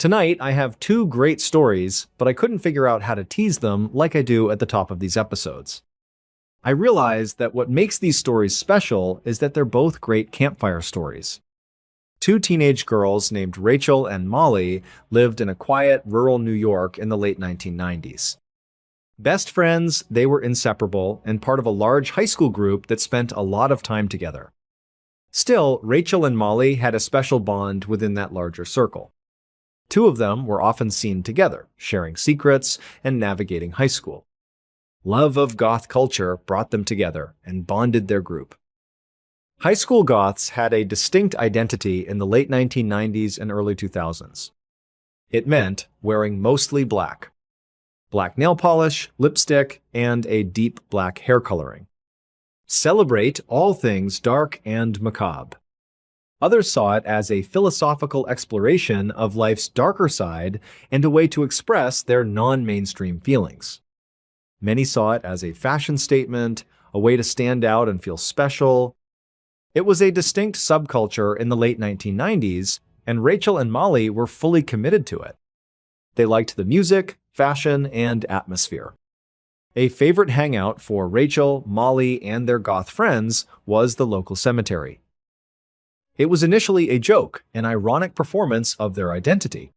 Tonight, I have two great stories, but I couldn't figure out how to tease them like I do at the top of these episodes. I realized that what makes these stories special is that they're both great campfire stories. Two teenage girls named Rachel and Molly lived in a quiet, rural New York in the late 1990s. Best friends, they were inseparable and part of a large high school group that spent a lot of time together. Still, Rachel and Molly had a special bond within that larger circle. Two of them were often seen together, sharing secrets and navigating high school. Love of goth culture brought them together and bonded their group. High school goths had a distinct identity in the late 1990s and early 2000s. It meant wearing mostly black. Black nail polish, lipstick, and a deep black hair coloring. Celebrate all things dark and macabre. Others saw it as a philosophical exploration of life's darker side and a way to express their non-mainstream feelings. Many saw it as a fashion statement, a way to stand out and feel special. It was a distinct subculture in the late 1990s, and Rachel and Molly were fully committed to it. They liked the music, fashion, and atmosphere. A favorite hangout for Rachel, Molly, and their goth friends was the local cemetery. It was initially a joke, an ironic performance of their identity.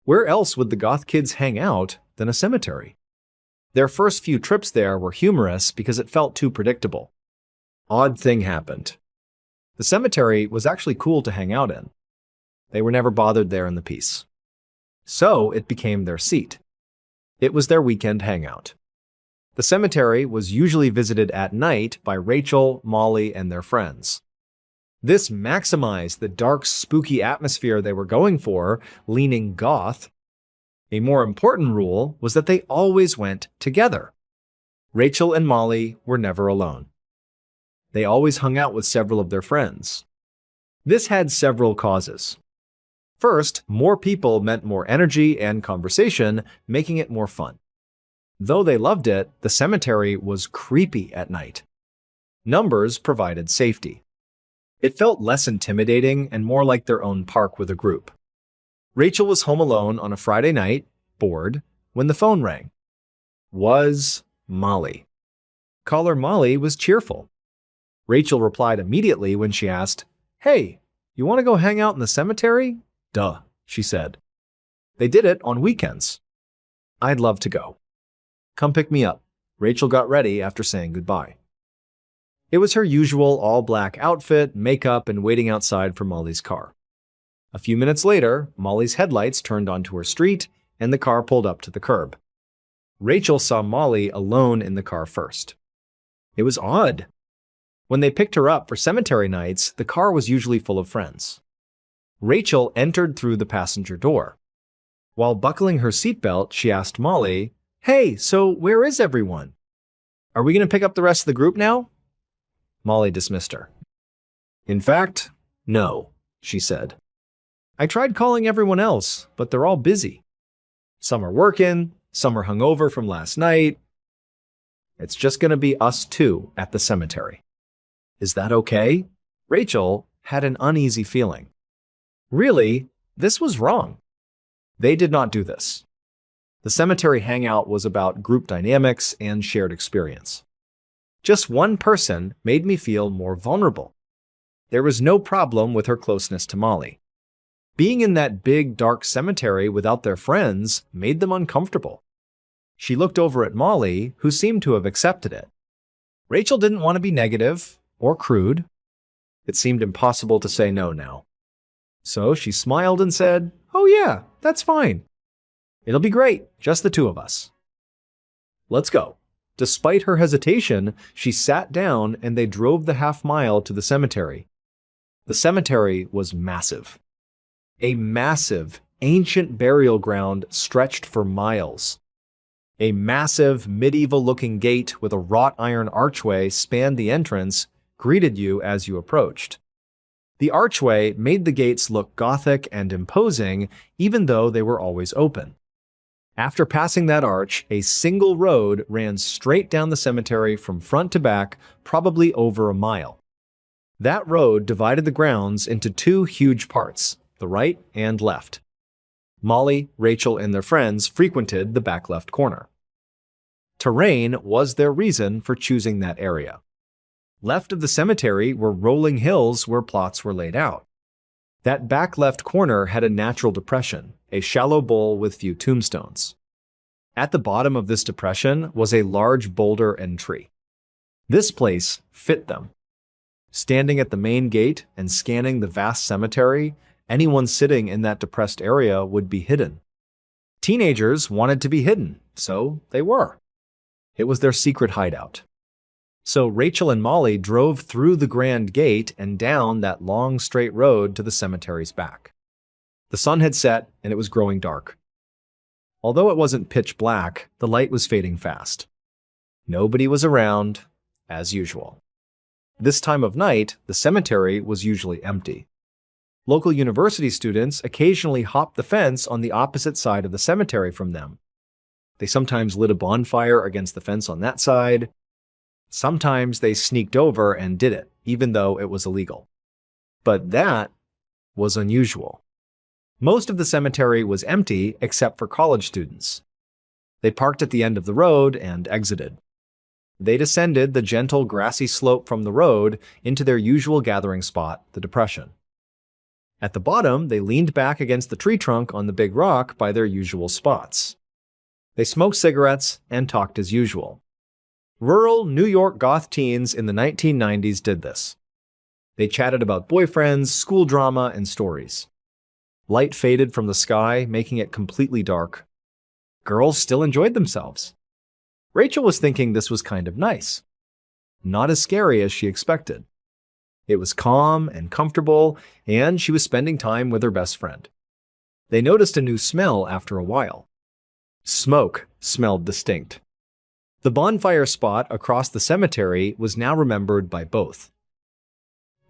Where else would the goth kids hang out than a cemetery? Their first few trips there were humorous because it felt too predictable. Odd thing happened. The cemetery was actually cool to hang out in. They were never bothered there in the peace. So it became their seat. It was their weekend hangout. The cemetery was usually visited at night by Rachel, Molly, and their friends. This maximized the dark, spooky atmosphere they were going for, leaning goth. A more important rule was that they always went together. Rachel and Molly were never alone. They always hung out with several of their friends. This had several causes. First, more people meant more energy and conversation, making it more fun. Though they loved it, the cemetery was creepy at night. Numbers provided safety. It felt less intimidating and more like their own park with a group. Rachel was home alone on a Friday night, bored, when the phone rang. Was Molly. Caller Molly was cheerful. Rachel replied immediately when she asked, "Hey, you want to go hang out in the cemetery?" "Duh," she said. They did it on weekends. "I'd love to go. Come pick me up." Rachel got ready after saying goodbye. It was her usual all-black outfit, makeup, and waiting outside for Molly's car. A few minutes later, Molly's headlights turned onto her street, and the car pulled up to the curb. Rachel saw Molly alone in the car first. It was odd. When they picked her up for cemetery nights, the car was usually full of friends. Rachel entered through the passenger door. While buckling her seatbelt, she asked Molly, "Hey, so where is everyone? Are we going to pick up the rest of the group now?" Molly dismissed her. "In fact, no," she said. "I tried calling everyone else, but they're all busy. Some are working, some are hungover from last night. It's just going to be us two at the cemetery. Is that okay?" Rachel had an uneasy feeling. Really, this was wrong. They did not do this. The cemetery hangout was about group dynamics and shared experience. Just one person made me feel more vulnerable. There was no problem with her closeness to Molly. Being in that big, dark cemetery without their friends made them uncomfortable. She looked over at Molly, who seemed to have accepted it. Rachel didn't want to be negative or crude. It seemed impossible to say no now. So she smiled and said, "Oh yeah, that's fine. It'll be great, just the two of us. Let's go." Despite her hesitation, she sat down and they drove the half-mile to the cemetery. The cemetery was massive. A massive, ancient burial ground stretched for miles. A massive, medieval-looking gate with a wrought iron archway spanned the entrance, greeted you as you approached. The archway made the gates look gothic and imposing, even though they were always open. After passing that arch, a single road ran straight down the cemetery from front to back, probably over a mile. That road divided the grounds into two huge parts, the right and left. Molly, Rachel, and their friends frequented the back left corner. Terrain was their reason for choosing that area. Left of the cemetery were rolling hills where plots were laid out. That back left corner had a natural depression, a shallow bowl with few tombstones. At the bottom of this depression was a large boulder and tree. This place fit them. Standing at the main gate and scanning the vast cemetery, anyone sitting in that depressed area would be hidden. Teenagers wanted to be hidden, so they were. It was their secret hideout. So Rachel and Molly drove through the grand gate and down that long straight road to the cemetery's back. The sun had set and it was growing dark. Although it wasn't pitch black, the light was fading fast. Nobody was around, as usual. This time of night, the cemetery was usually empty. Local university students occasionally hopped the fence on the opposite side of the cemetery from them. They sometimes lit a bonfire against the fence on that side. Sometimes they sneaked over and did it, even though it was illegal. But that was unusual. Most of the cemetery was empty except for college students. They parked at the end of the road and exited. They descended the gentle grassy slope from the road into their usual gathering spot, the depression. At the bottom, they leaned back against the tree trunk on the big rock by their usual spots. They smoked cigarettes and talked as usual. Rural New York goth teens in the 1990s did this. They chatted about boyfriends, school drama, and stories. Light faded from the sky, making it completely dark. Girls still enjoyed themselves. Rachel was thinking this was kind of nice. Not as scary as she expected. It was calm and comfortable, and she was spending time with her best friend. They noticed a new smell after a while. Smoke smelled distinct. The bonfire spot across the cemetery was now remembered by both.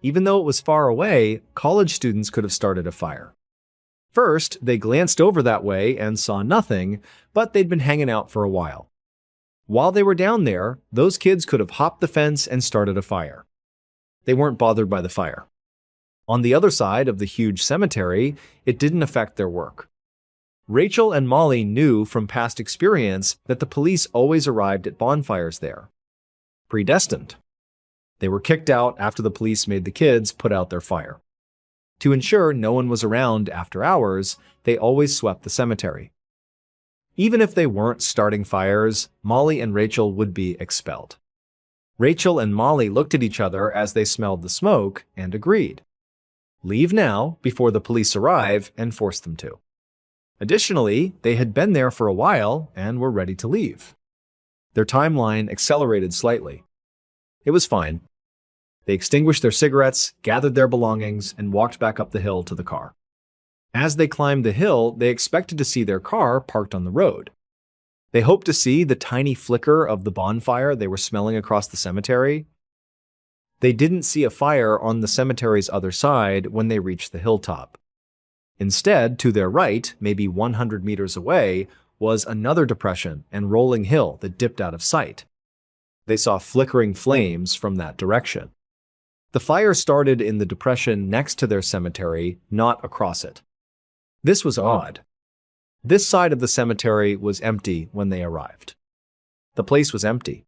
Even though it was far away, college students could have started a fire. First, they glanced over that way and saw nothing, but they'd been hanging out for a while. While they were down there, those kids could have hopped the fence and started a fire. They weren't bothered by the fire. On the other side of the huge cemetery, it didn't affect their work. Rachel and Molly knew from past experience that the police always arrived at bonfires there. Predestined. They were kicked out after the police made the kids put out their fire. To ensure no one was around after hours, they always swept the cemetery. Even if they weren't starting fires, Molly and Rachel would be expelled. Rachel and Molly looked at each other as they smelled the smoke and agreed. Leave now before the police arrive and force them to. Additionally, they had been there for a while and were ready to leave. Their timeline accelerated slightly. It was fine. They extinguished their cigarettes, gathered their belongings, and walked back up the hill to the car. As they climbed the hill, they expected to see their car parked on the road. They hoped to see the tiny flicker of the bonfire they were smelling across the cemetery. They didn't see a fire on the cemetery's other side when they reached the hilltop. Instead, to their right, maybe 100 meters away, was another depression and rolling hill that dipped out of sight. They saw flickering flames from that direction. The fire started in the depression next to their cemetery, not across it. This was odd. This side of the cemetery was empty when they arrived. The place was empty.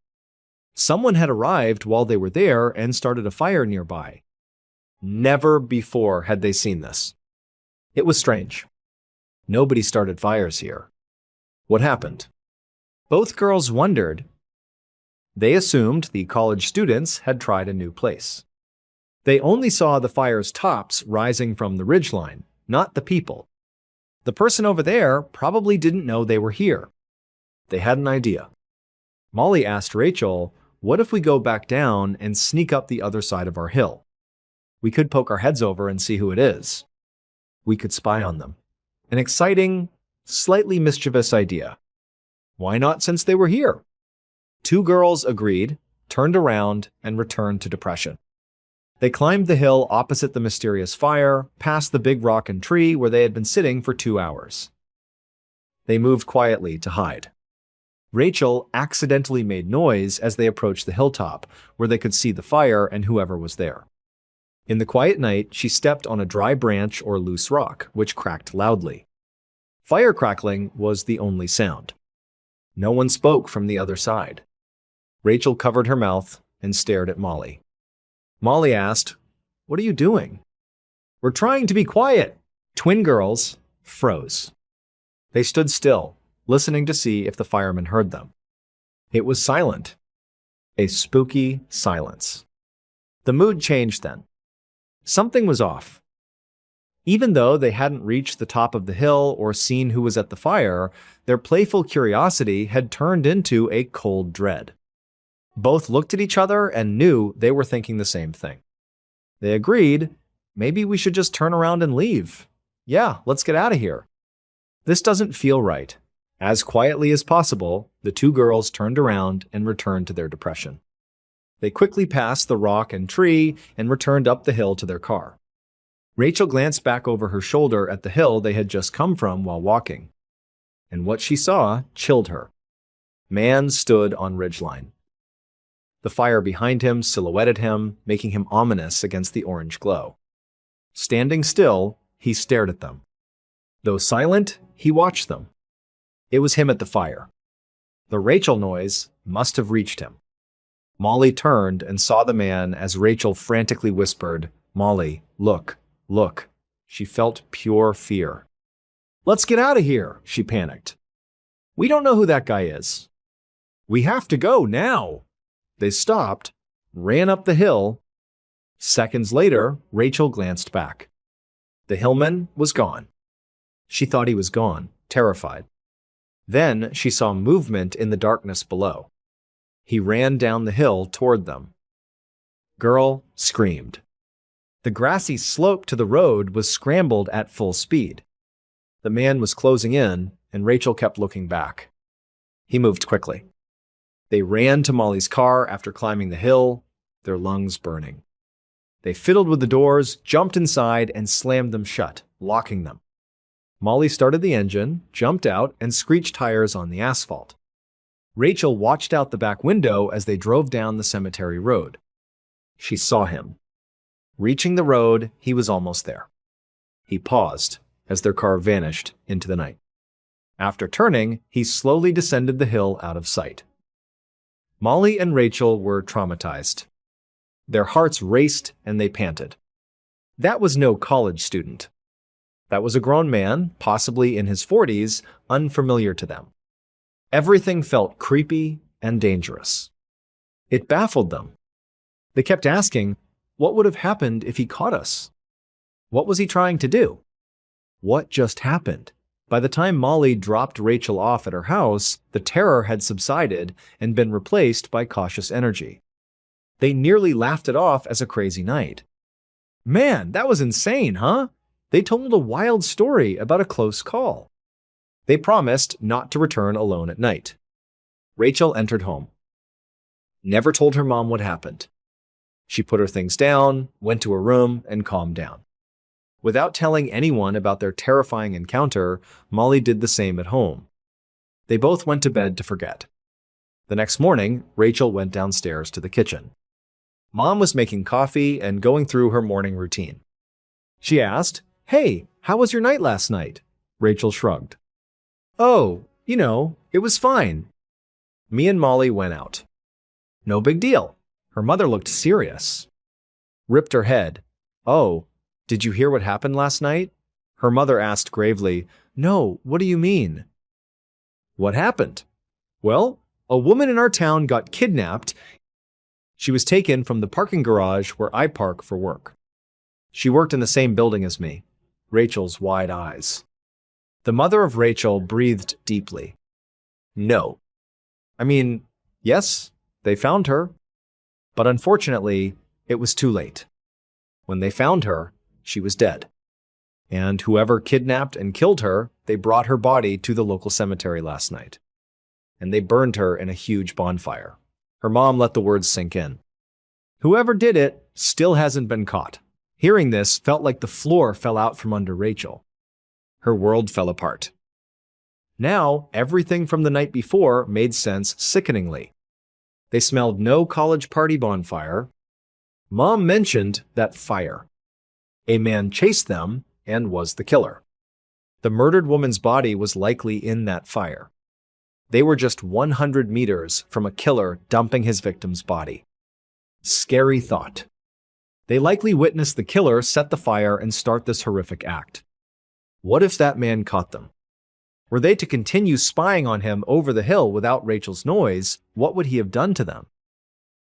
Someone had arrived while they were there and started a fire nearby. Never before had they seen this. It was strange. Nobody started fires here. What happened? Both girls wondered. They assumed the college students had tried a new place. They only saw the fire's tops rising from the ridgeline, not the people. The person over there probably didn't know they were here. They had an idea. Molly asked Rachel, "What if we go back down and sneak up the other side of our hill? We could poke our heads over and see who it is. We could spy on them." An exciting, slightly mischievous idea. Why not since they were here? Two girls agreed, turned around, and returned to depression. They climbed the hill opposite the mysterious fire, past the big rock and tree where they had been sitting for 2 hours. They moved quietly to hide. Rachel accidentally made noise as they approached the hilltop, where they could see the fire and whoever was there. In the quiet night, she stepped on a dry branch or loose rock, which cracked loudly. Fire crackling was the only sound. No one spoke from the other side. Rachel covered her mouth and stared at Molly. Molly asked, "What are you doing?" "We're trying to be quiet." Twin girls froze. They stood still, listening to see if the firemen heard them. It was silent. A spooky silence. The mood changed then. Something was off. Even though they hadn't reached the top of the hill or seen who was at the fire, their playful curiosity had turned into a cold dread. Both looked at each other and knew they were thinking the same thing. They agreed, maybe we should just turn around and leave. Yeah, let's get out of here. This doesn't feel right. As quietly as possible, the two girls turned around and returned to their depression. They quickly passed the rock and tree and returned up the hill to their car. Rachel glanced back over her shoulder at the hill they had just come from while walking. And what she saw chilled her. Man stood on ridgeline. The fire behind him silhouetted him, making him ominous against the orange glow. Standing still, he stared at them. Though silent, he watched them. It was him at the fire. The Rachel noise must have reached him. Molly turned and saw the man as Rachel frantically whispered, "Molly, look, look." She felt pure fear. "Let's get out of here," she panicked. "We don't know who that guy is." "We have to go now." They stopped, ran up the hill. Seconds later, Rachel glanced back. The hillman was gone. She thought he was gone, terrified. Then she saw movement in the darkness below. He ran down the hill toward them. Girl screamed. The grassy slope to the road was scrambled at full speed. The man was closing in, and Rachel kept looking back. He moved quickly. They ran to Molly's car after climbing the hill, their lungs burning. They fiddled with the doors, jumped inside, and slammed them shut, locking them. Molly started the engine, jumped out, and screeched tires on the asphalt. Rachel watched out the back window as they drove down the cemetery road. She saw him. Reaching the road, he was almost there. He paused as their car vanished into the night. After turning, he slowly descended the hill out of sight. Molly and Rachel were traumatized. Their hearts raced and they panted. That was no college student. That was a grown man, possibly in his 40s, unfamiliar to them. Everything felt creepy and dangerous. It baffled them. They kept asking, what would have happened if he caught us? What was he trying to do? What just happened? By the time Molly dropped Rachel off at her house, the terror had subsided and been replaced by cautious energy. They nearly laughed it off as a crazy night. Man, that was insane, huh? They told a wild story about a close call. They promised not to return alone at night. Rachel entered home. Never told her mom what happened. She put her things down, went to her room, and calmed down. Without telling anyone about their terrifying encounter, Molly did the same at home. They both went to bed to forget. The next morning, Rachel went downstairs to the kitchen. Mom was making coffee and going through her morning routine. She asked, "Hey, how was your night last night?" Rachel shrugged. "Oh, it was fine." Me and Molly went out. No big deal. Her mother looked serious. Ripped her head. "Oh, did you hear what happened last night?" Her mother asked gravely. "No, what do you mean?" "What happened?" "Well, a woman in our town got kidnapped. She was taken from the parking garage where I park for work. She worked in the same building as me." Rachel's wide eyes. The mother of Rachel breathed deeply. "No. I mean, yes, they found her. But unfortunately, it was too late. When they found her, she was dead. And whoever kidnapped and killed her, they brought her body to the local cemetery last night. And they burned her in a huge bonfire." Her mom let the words sink in. "Whoever did it still hasn't been caught." Hearing this felt like the floor fell out from under Rachel. Her world fell apart. Now, everything from the night before made sense sickeningly. They smelled no college party bonfire. Mom mentioned that fire. A man chased them and was the killer. The murdered woman's body was likely in that fire. They were just 100 meters from a killer dumping his victim's body. Scary thought. They likely witnessed the killer set the fire and start this horrific act. What if that man caught them? Were they to continue spying on him over the hill without Rachel's noise, what would he have done to them?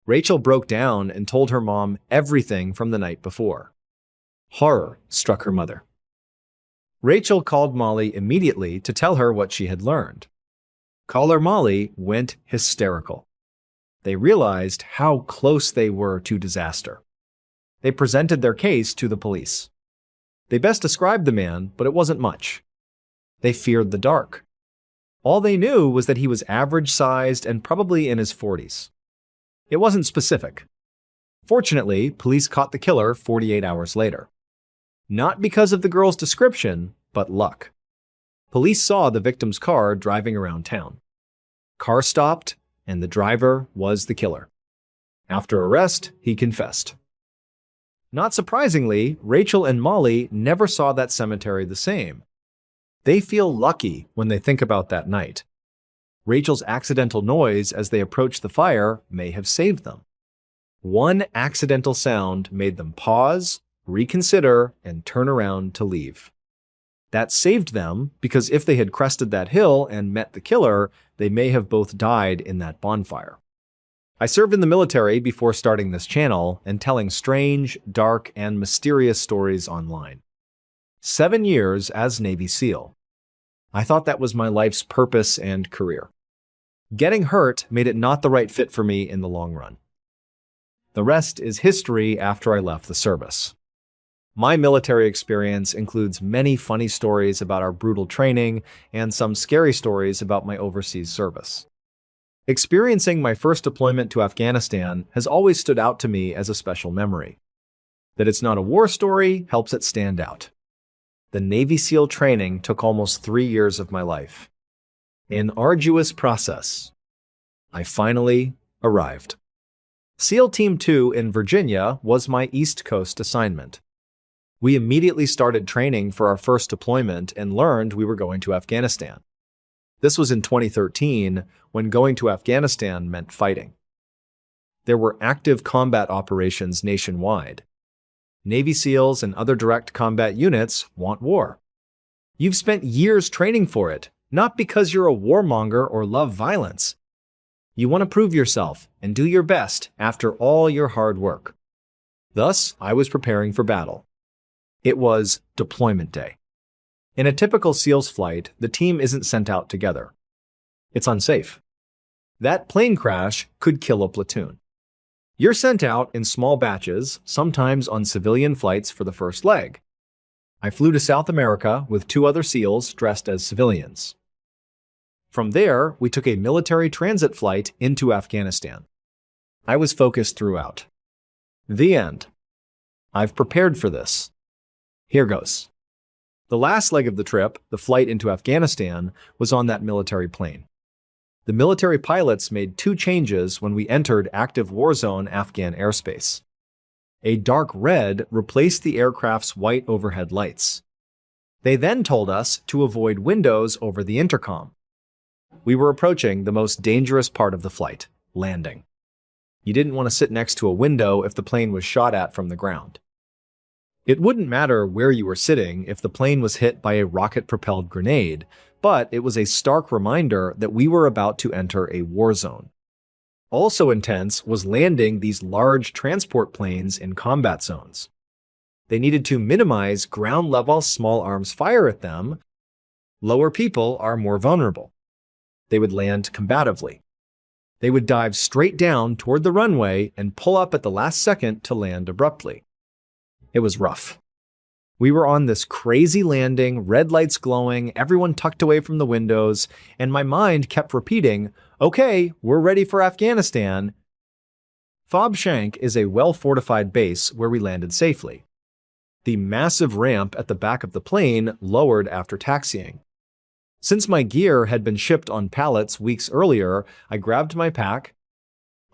Rachel broke down and told her mom everything from the night before. Horror struck her mother. Rachel called Molly immediately to tell her what she had learned. Caller Molly went hysterical. They realized how close they were to disaster. They presented their case to the police. They best described the man, but it wasn't much. They feared the dark. All they knew was that he was average-sized and probably in his 40s. It wasn't specific. Fortunately, police caught the killer 48 hours later. Not because of the girl's description, but luck. Police saw the victim's car driving around town. Car stopped, and the driver was the killer. After arrest, he confessed. Not surprisingly, Rachel and Molly never saw that cemetery the same. They feel lucky when they think about that night. Rachel's accidental noise as they approached the fire may have saved them. One accidental sound made them pause, reconsider, and turn around to leave. That saved them because if they had crested that hill and met the killer, they may have both died in that bonfire. I served in the military before starting this channel and telling strange, dark, and mysterious stories online. 7 years as Navy SEAL. I thought that was my life's purpose and career. Getting hurt made it not the right fit for me in the long run. The rest is history after I left the service. My military experience includes many funny stories about our brutal training and some scary stories about my overseas service. Experiencing my first deployment to Afghanistan has always stood out to me as a special memory. That it's not a war story helps it stand out. The Navy SEAL training took almost 3 years of my life. An arduous process. I finally arrived. SEAL Team 2 in Virginia was my East Coast assignment. We immediately started training for our first deployment and learned we were going to Afghanistan. This was in 2013, when going to Afghanistan meant fighting. There were active combat operations nationwide. Navy SEALs and other direct combat units want war. You've spent years training for it, not because you're a warmonger or love violence. You want to prove yourself and do your best after all your hard work. Thus, I was preparing for battle. It was deployment day. In a typical SEALs flight, the team isn't sent out together. It's unsafe. That plane crash could kill a platoon. You're sent out in small batches, sometimes on civilian flights for the first leg. I flew to South America with 2 other SEALs dressed as civilians. From there, we took a military transit flight into Afghanistan. I was focused throughout. The end. I've prepared for this. Here goes. The last leg of the trip, the flight into Afghanistan, was on that military plane. The military pilots made 2 changes when we entered active war zone Afghan airspace. A dark red replaced the aircraft's white overhead lights. They then told us to avoid windows over the intercom. We were approaching the most dangerous part of the flight, landing. You didn't want to sit next to a window if the plane was shot at from the ground. It wouldn't matter where you were sitting if the plane was hit by a rocket-propelled grenade, but it was a stark reminder that we were about to enter a war zone. Also intense was landing these large transport planes in combat zones. They needed to minimize ground-level small arms fire at them. Lower people are more vulnerable. They would land combatively. They would dive straight down toward the runway and pull up at the last second to land abruptly. It was rough. We were on this crazy landing, red lights glowing, everyone tucked away from the windows, and my mind kept repeating, "Okay, we're ready for Afghanistan." Fob Shank is a well-fortified base where we landed safely. The massive ramp at the back of the plane lowered after taxiing. Since my gear had been shipped on pallets weeks earlier, I grabbed my pack.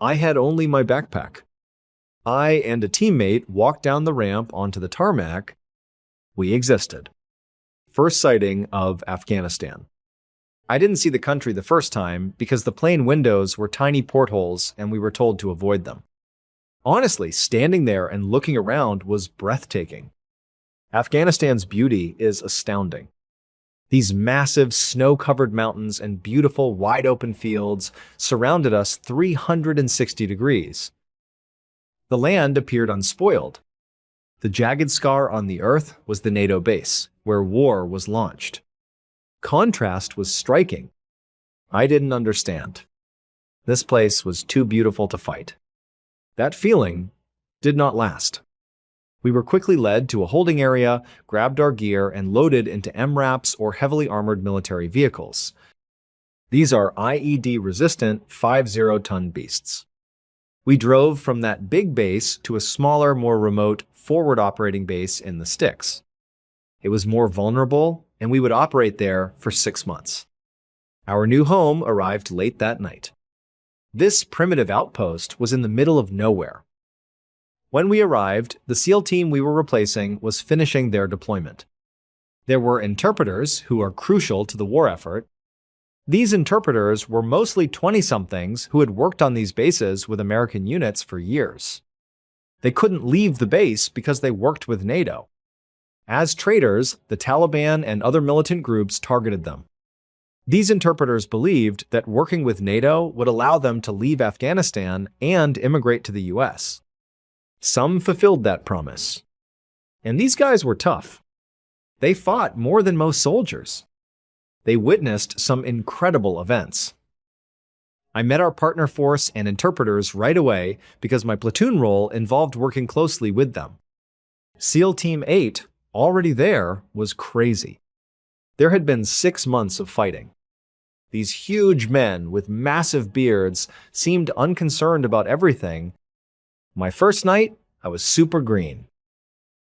I had only my backpack. I and a teammate walked down the ramp onto the tarmac. We existed. First sighting of Afghanistan. I didn't see the country the first time because the plane windows were tiny portholes and we were told to avoid them. Honestly, standing there and looking around was breathtaking. Afghanistan's beauty is astounding. These massive snow-covered mountains and beautiful wide-open fields surrounded us 360 degrees. The land appeared unspoiled. The jagged scar on the earth was the NATO base, where war was launched. Contrast was striking. I didn't understand. This place was too beautiful to fight. That feeling did not last. We were quickly led to a holding area, grabbed our gear, and loaded into MRAPs or heavily armored military vehicles. These are IED-resistant 50-ton beasts. We drove from that big base to a smaller, more remote, forward-operating base in the sticks. It was more vulnerable, and we would operate there for 6 months. Our new home arrived late that night. This primitive outpost was in the middle of nowhere. When we arrived, the SEAL team we were replacing was finishing their deployment. There were interpreters who are crucial to the war effort. These interpreters were mostly 20-somethings who had worked on these bases with American units for years. They couldn't leave the base because they worked with NATO. As traitors, the Taliban and other militant groups targeted them. These interpreters believed that working with NATO would allow them to leave Afghanistan and immigrate to the US. Some fulfilled that promise. And these guys were tough. They fought more than most soldiers. They witnessed some incredible events. I met our partner force and interpreters right away because my platoon role involved working closely with them. SEAL Team 8, already there, was crazy. There had been 6 months of fighting. These huge men with massive beards seemed unconcerned about everything. My first night, I was super green.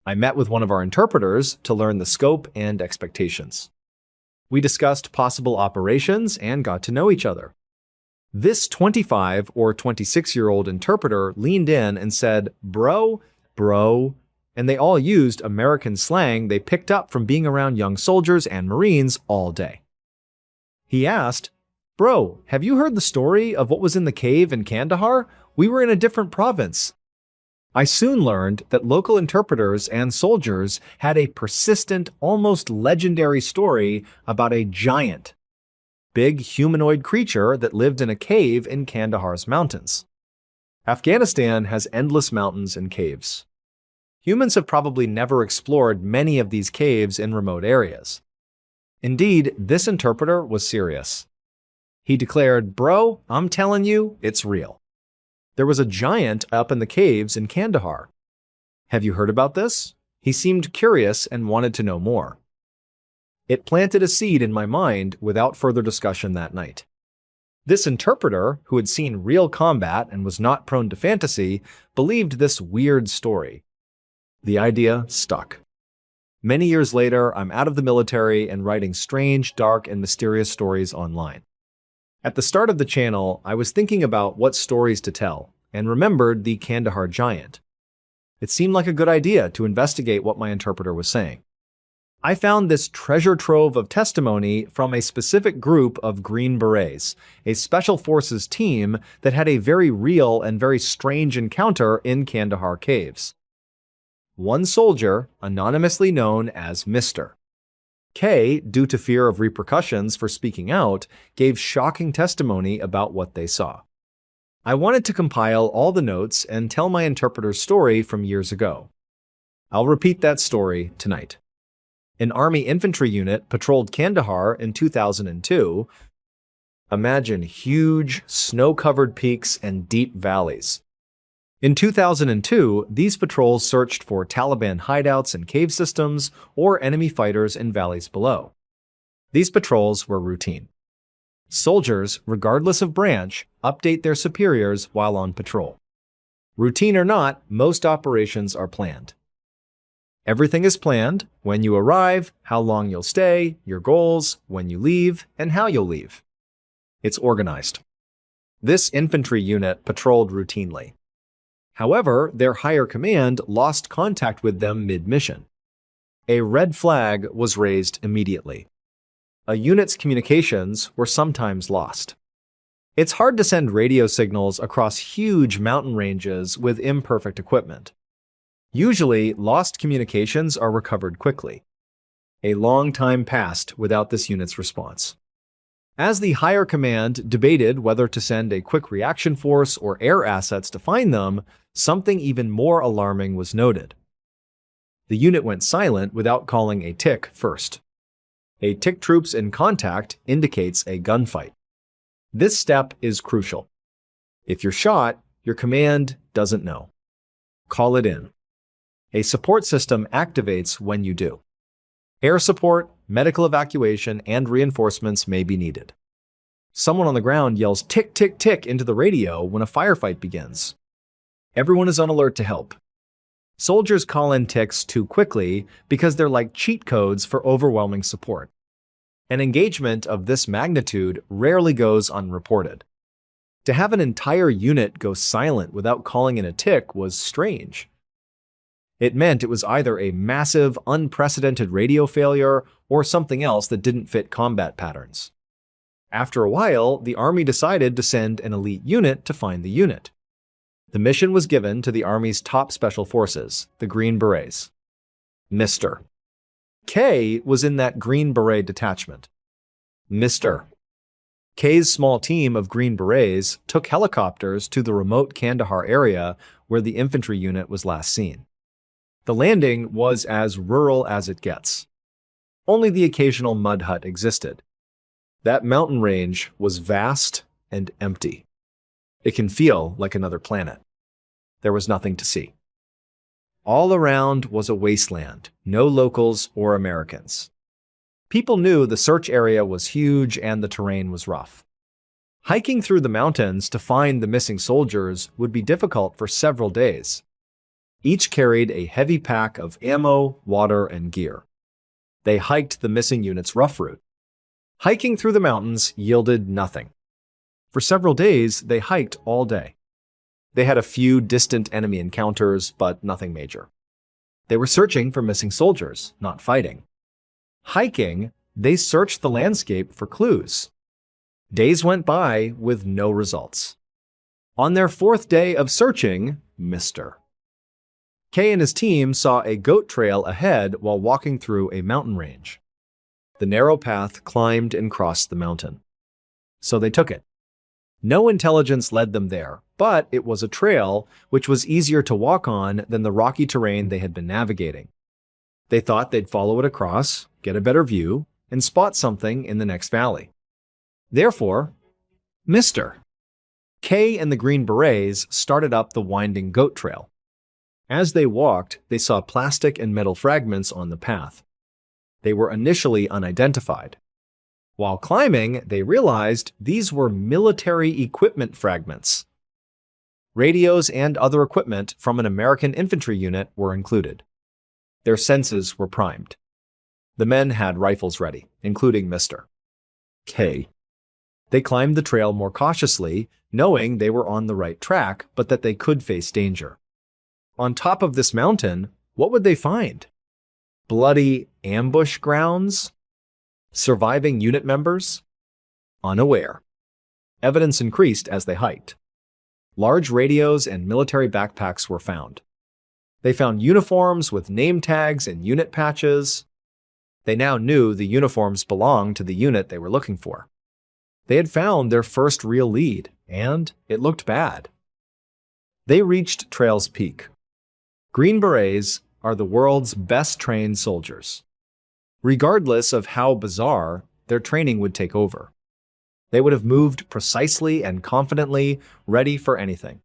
I met with one of our interpreters to learn the scope and expectations. We discussed possible operations and got to know each other. This 25 or 26-year-old interpreter leaned in and said, "Bro, bro," and they all used American slang they picked up from being around young soldiers and Marines all day. He asked, "Bro, have you heard the story of what was in the cave in Kandahar? We were in a different province." I soon learned that local interpreters and soldiers had a persistent, almost legendary story about a giant, big humanoid creature that lived in a cave in Kandahar's mountains. Afghanistan has endless mountains and caves. Humans have probably never explored many of these caves in remote areas. Indeed, this interpreter was serious. He declared, "Bro, I'm telling you, it's real. There was a giant up in the caves in Kandahar. Have you heard about this?" He seemed curious and wanted to know more. It planted a seed in my mind without further discussion that night. This interpreter, who had seen real combat and was not prone to fantasy, believed this weird story. The idea stuck. Many years later, I'm out of the military and writing strange, dark, and mysterious stories online. At the start of the channel, I was thinking about what stories to tell, and remembered the Kandahar giant. It seemed like a good idea to investigate what my interpreter was saying. I found this treasure trove of testimony from a specific group of Green Berets, a special forces team that had a very real and very strange encounter in Kandahar caves. One soldier, anonymously known as Mr. K, due to fear of repercussions for speaking out, gave shocking testimony about what they saw. I wanted to compile all the notes and tell my interpreter's story from years ago. I'll repeat that story tonight. An Army infantry unit patrolled Kandahar in 2002. Imagine huge, snow-covered peaks and deep valleys. In 2002, these patrols searched for Taliban hideouts and cave systems or enemy fighters in valleys below. These patrols were routine. Soldiers, regardless of branch, update their superiors while on patrol. Routine or not, most operations are planned. Everything is planned: when you arrive, how long you'll stay, your goals, when you leave, and how you'll leave. It's organized. This infantry unit patrolled routinely. However, their higher command lost contact with them mid-mission. A red flag was raised immediately. A unit's communications were sometimes lost. It's hard to send radio signals across huge mountain ranges with imperfect equipment. Usually, lost communications are recovered quickly. A long time passed without this unit's response. As the higher command debated whether to send a quick reaction force or air assets to find them, something even more alarming was noted. The unit went silent without calling a tick first. A tick troops in contact indicates a gunfight. This step is crucial. If you're shot, your command doesn't know. Call it in. A support system activates when you do. Air support, medical evacuation, and reinforcements may be needed. Someone on the ground yells tick, tick, tick into the radio when a firefight begins. Everyone is on alert to help. Soldiers call in ticks too quickly because they're like cheat codes for overwhelming support. An engagement of this magnitude rarely goes unreported. To have an entire unit go silent without calling in a tick was strange. It meant it was either a massive, unprecedented radio failure or something else that didn't fit combat patterns. After a while, the Army decided to send an elite unit to find the unit. The mission was given to the Army's top special forces, the Green Berets. Mr. K was in that Green Beret detachment. Mr. K's small team of Green Berets took helicopters to the remote Kandahar area where the infantry unit was last seen. The landing was as rural as it gets. Only the occasional mud hut existed. That mountain range was vast and empty. It can feel like another planet. There was nothing to see. All around was a wasteland, no locals or Americans. People knew the search area was huge and the terrain was rough. Hiking through the mountains to find the missing soldiers would be difficult for several days. Each carried a heavy pack of ammo, water, and gear. They hiked the missing unit's rough route. Hiking through the mountains yielded nothing. For several days, they hiked all day. They had a few distant enemy encounters, but nothing major. They were searching for missing soldiers, not fighting. Hiking, they searched the landscape for clues. Days went by with no results. On their fourth day of searching, Mr. K and his team saw a goat trail ahead while walking through a mountain range. The narrow path climbed and crossed the mountain. So they took it. No intelligence led them there, but it was a trail which was easier to walk on than the rocky terrain they had been navigating. They thought they'd follow it across, get a better view, and spot something in the next valley. Therefore, Mr. K and the Green Berets started up the winding goat trail. As they walked, they saw plastic and metal fragments on the path. They were initially unidentified. While climbing, they realized these were military equipment fragments. Radios and other equipment from an American infantry unit were included. Their senses were primed. The men had rifles ready, including Mr. K. They climbed the trail more cautiously, knowing they were on the right track, but that they could face danger. On top of this mountain, what would they find? Bloody ambush grounds? Surviving unit members? Unaware. Evidence increased as they hiked. Large radios and military backpacks were found. They found uniforms with name tags and unit patches. They now knew the uniforms belonged to the unit they were looking for. They had found their first real lead, and it looked bad. They reached Trail's peak. Green Berets are the world's best trained soldiers. Regardless of how bizarre, their training would take over. They would have moved precisely and confidently, ready for anything.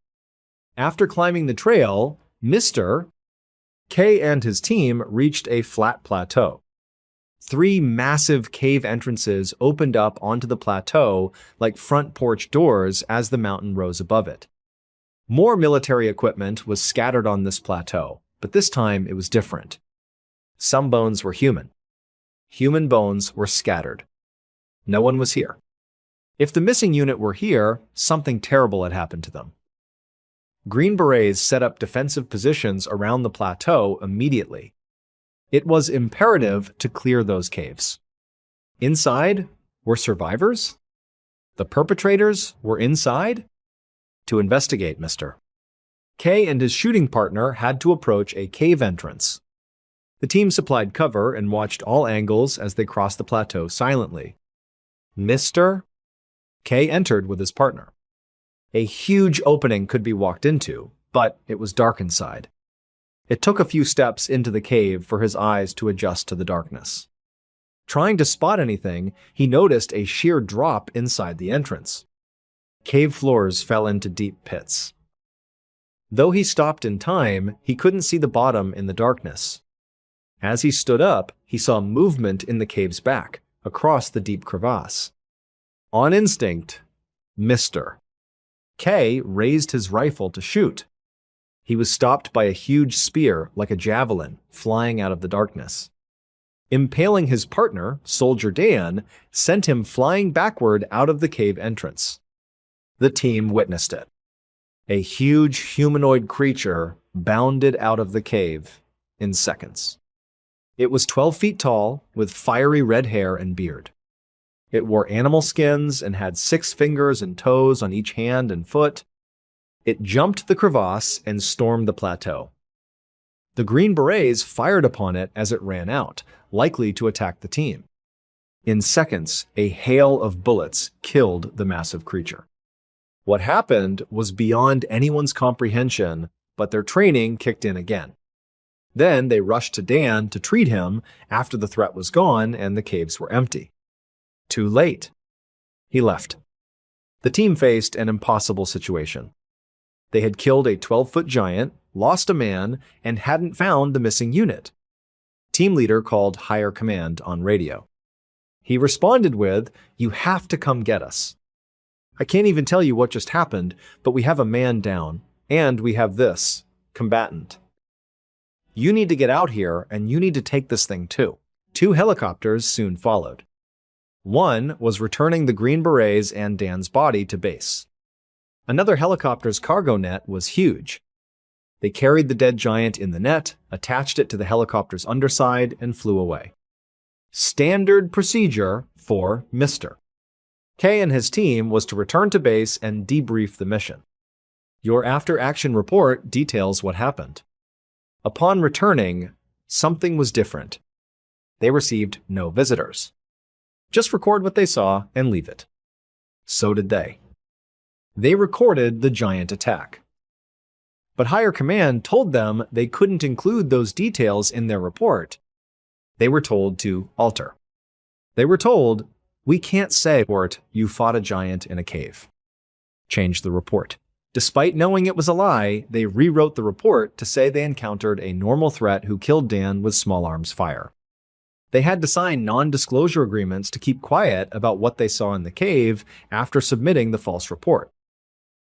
After climbing the trail, Mr. K and his team reached a flat plateau. 3 massive cave entrances opened up onto the plateau like front porch doors as the mountain rose above it. More military equipment was scattered on this plateau, but this time it was different. Some bones were human. Human bones were scattered. No one was here. If the missing unit were here, something terrible had happened to them. Green Berets set up defensive positions around the plateau immediately. It was imperative to clear those caves. Inside were survivors? The perpetrators were inside? To investigate, Mr. K and his shooting partner had to approach a cave entrance. The team supplied cover and watched all angles as they crossed the plateau silently. Mr. K entered with his partner. A huge opening could be walked into, but it was dark inside. It took a few steps into the cave for his eyes to adjust to the darkness. Trying to spot anything, he noticed a sheer drop inside the entrance. Cave floors fell into deep pits. Though he stopped in time, he couldn't see the bottom in the darkness. As he stood up, he saw movement in the cave's back, across the deep crevasse. On instinct, Mr. K raised his rifle to shoot. He was stopped by a huge spear, like a javelin, flying out of the darkness. Impaling his partner, Soldier Dan, sent him flying backward out of the cave entrance. The team witnessed it. A huge humanoid creature bounded out of the cave in seconds. It was 12 feet tall, with fiery red hair and beard. It wore animal skins and had 6 fingers and toes on each hand and foot. It jumped the crevasse and stormed the plateau. The Green Berets fired upon it as it ran out, likely to attack the team. In seconds, a hail of bullets killed the massive creature. What happened was beyond anyone's comprehension, but their training kicked in again. Then they rushed to Dan to treat him after the threat was gone and the caves were empty. Too late. He left. The team faced an impossible situation. They had killed a 12-foot giant, lost a man, and hadn't found the missing unit. Team leader called higher command on radio. He responded with, "You have to come get us. I can't even tell you what just happened, but we have a man down, and we have this combatant. You need to get out here, and you need to take this thing too." 2 helicopters soon followed. One was returning the Green Berets and Dan's body to base. Another helicopter's cargo net was huge. They carried the dead giant in the net, attached it to the helicopter's underside, and flew away. Standard procedure for Mr. K and his team was to return to base and debrief the mission. Your after-action report details what happened. Upon returning, something was different. They received no visitors. Just record what they saw and leave it. So did they. They recorded the giant attack. But higher command told them they couldn't include those details in their report. They were told to alter. They were told, "We can't say, you fought a giant in a cave." Change the report. Despite knowing it was a lie, they rewrote the report to say they encountered a normal threat who killed Dan with small arms fire. They had to sign non-disclosure agreements to keep quiet about what they saw in the cave after submitting the false report.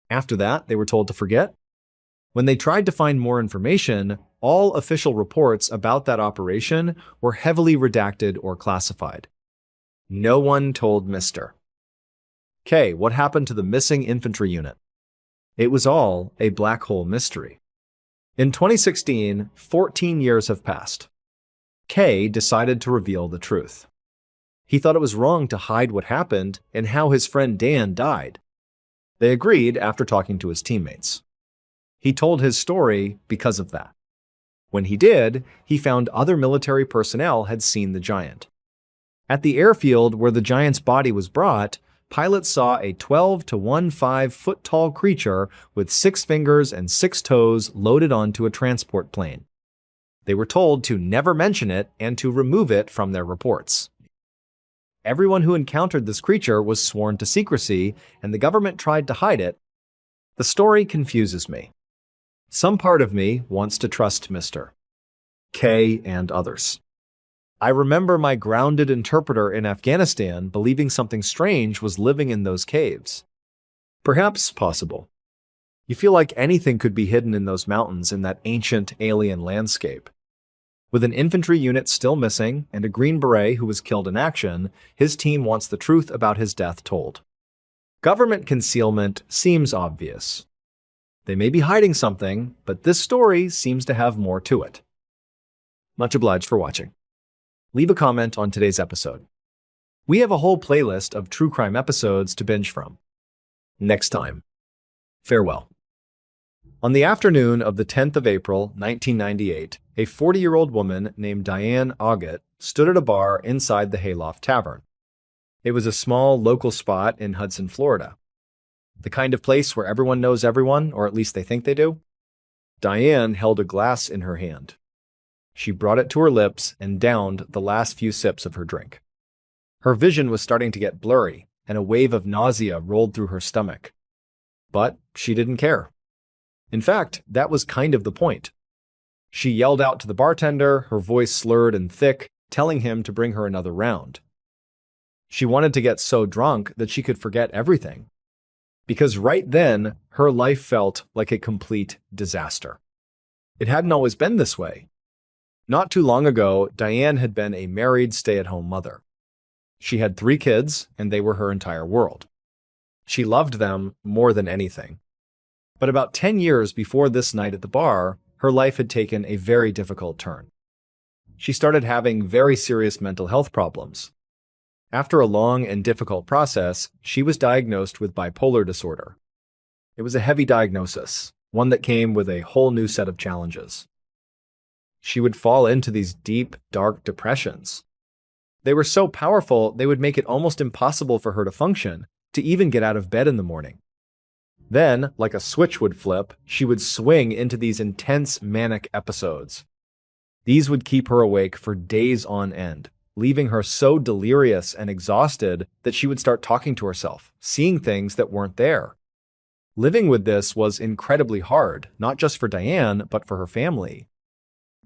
After that, they were told to forget. When they tried to find more information, all official reports about that operation were heavily redacted or classified. No one told Mr. K what happened to the missing infantry unit. It was all a black hole mystery. In 2016, 14 years have passed. K decided to reveal the truth. He thought it was wrong to hide what happened and how his friend Dan died. They agreed after talking to his teammates. He told his story because of that. When he did, he found other military personnel had seen the giant. At the airfield where the giant's body was brought, pilots saw a 12 to 15-foot tall creature with 6 fingers and 6 toes loaded onto a transport plane. They were told to never mention it and to remove it from their reports. Everyone who encountered this creature was sworn to secrecy, and the government tried to hide it. The story confuses me. Some part of me wants to trust Mr. K and others. I remember my grounded interpreter in Afghanistan believing something strange was living in those caves. Perhaps possible. You feel like anything could be hidden in those mountains in that ancient alien landscape. With an infantry unit still missing and a Green Beret who was killed in action, his team wants the truth about his death told. Government concealment seems obvious. They may be hiding something, but this story seems to have more to it. Much obliged for watching. Leave a comment on today's episode. We have a whole playlist of true crime episodes to binge from. Next time. Farewell. On the afternoon of the 10th of April, 1998, a 40-year-old woman named Diane Auget stood at a bar inside the Hayloft Tavern. It was a small local spot in Hudson, Florida. The kind of place where everyone knows everyone, or at least they think they do. Diane held a glass in her hand. She brought it to her lips and downed the last few sips of her drink. Her vision was starting to get blurry, and a wave of nausea rolled through her stomach. But she didn't care. In fact, that was kind of the point. She yelled out to the bartender, her voice slurred and thick, telling him to bring her another round. She wanted to get so drunk that she could forget everything. Because right then, her life felt like a complete disaster. It hadn't always been this way. Not too long ago, Diane had been a married stay-at-home mother. She had 3 kids, and they were her entire world. She loved them more than anything. But about 10 years before this night at the bar, her life had taken a very difficult turn. She started having very serious mental health problems. After a long and difficult process, she was diagnosed with bipolar disorder. It was a heavy diagnosis, one that came with a whole new set of challenges. She would fall into these deep, dark depressions. They were so powerful, they would make it almost impossible for her to function, to even get out of bed in the morning. Then, like a switch would flip, she would swing into these intense manic episodes. These would keep her awake for days on end, leaving her so delirious and exhausted that she would start talking to herself, seeing things that weren't there. Living with this was incredibly hard, not just for Diane, but for her family.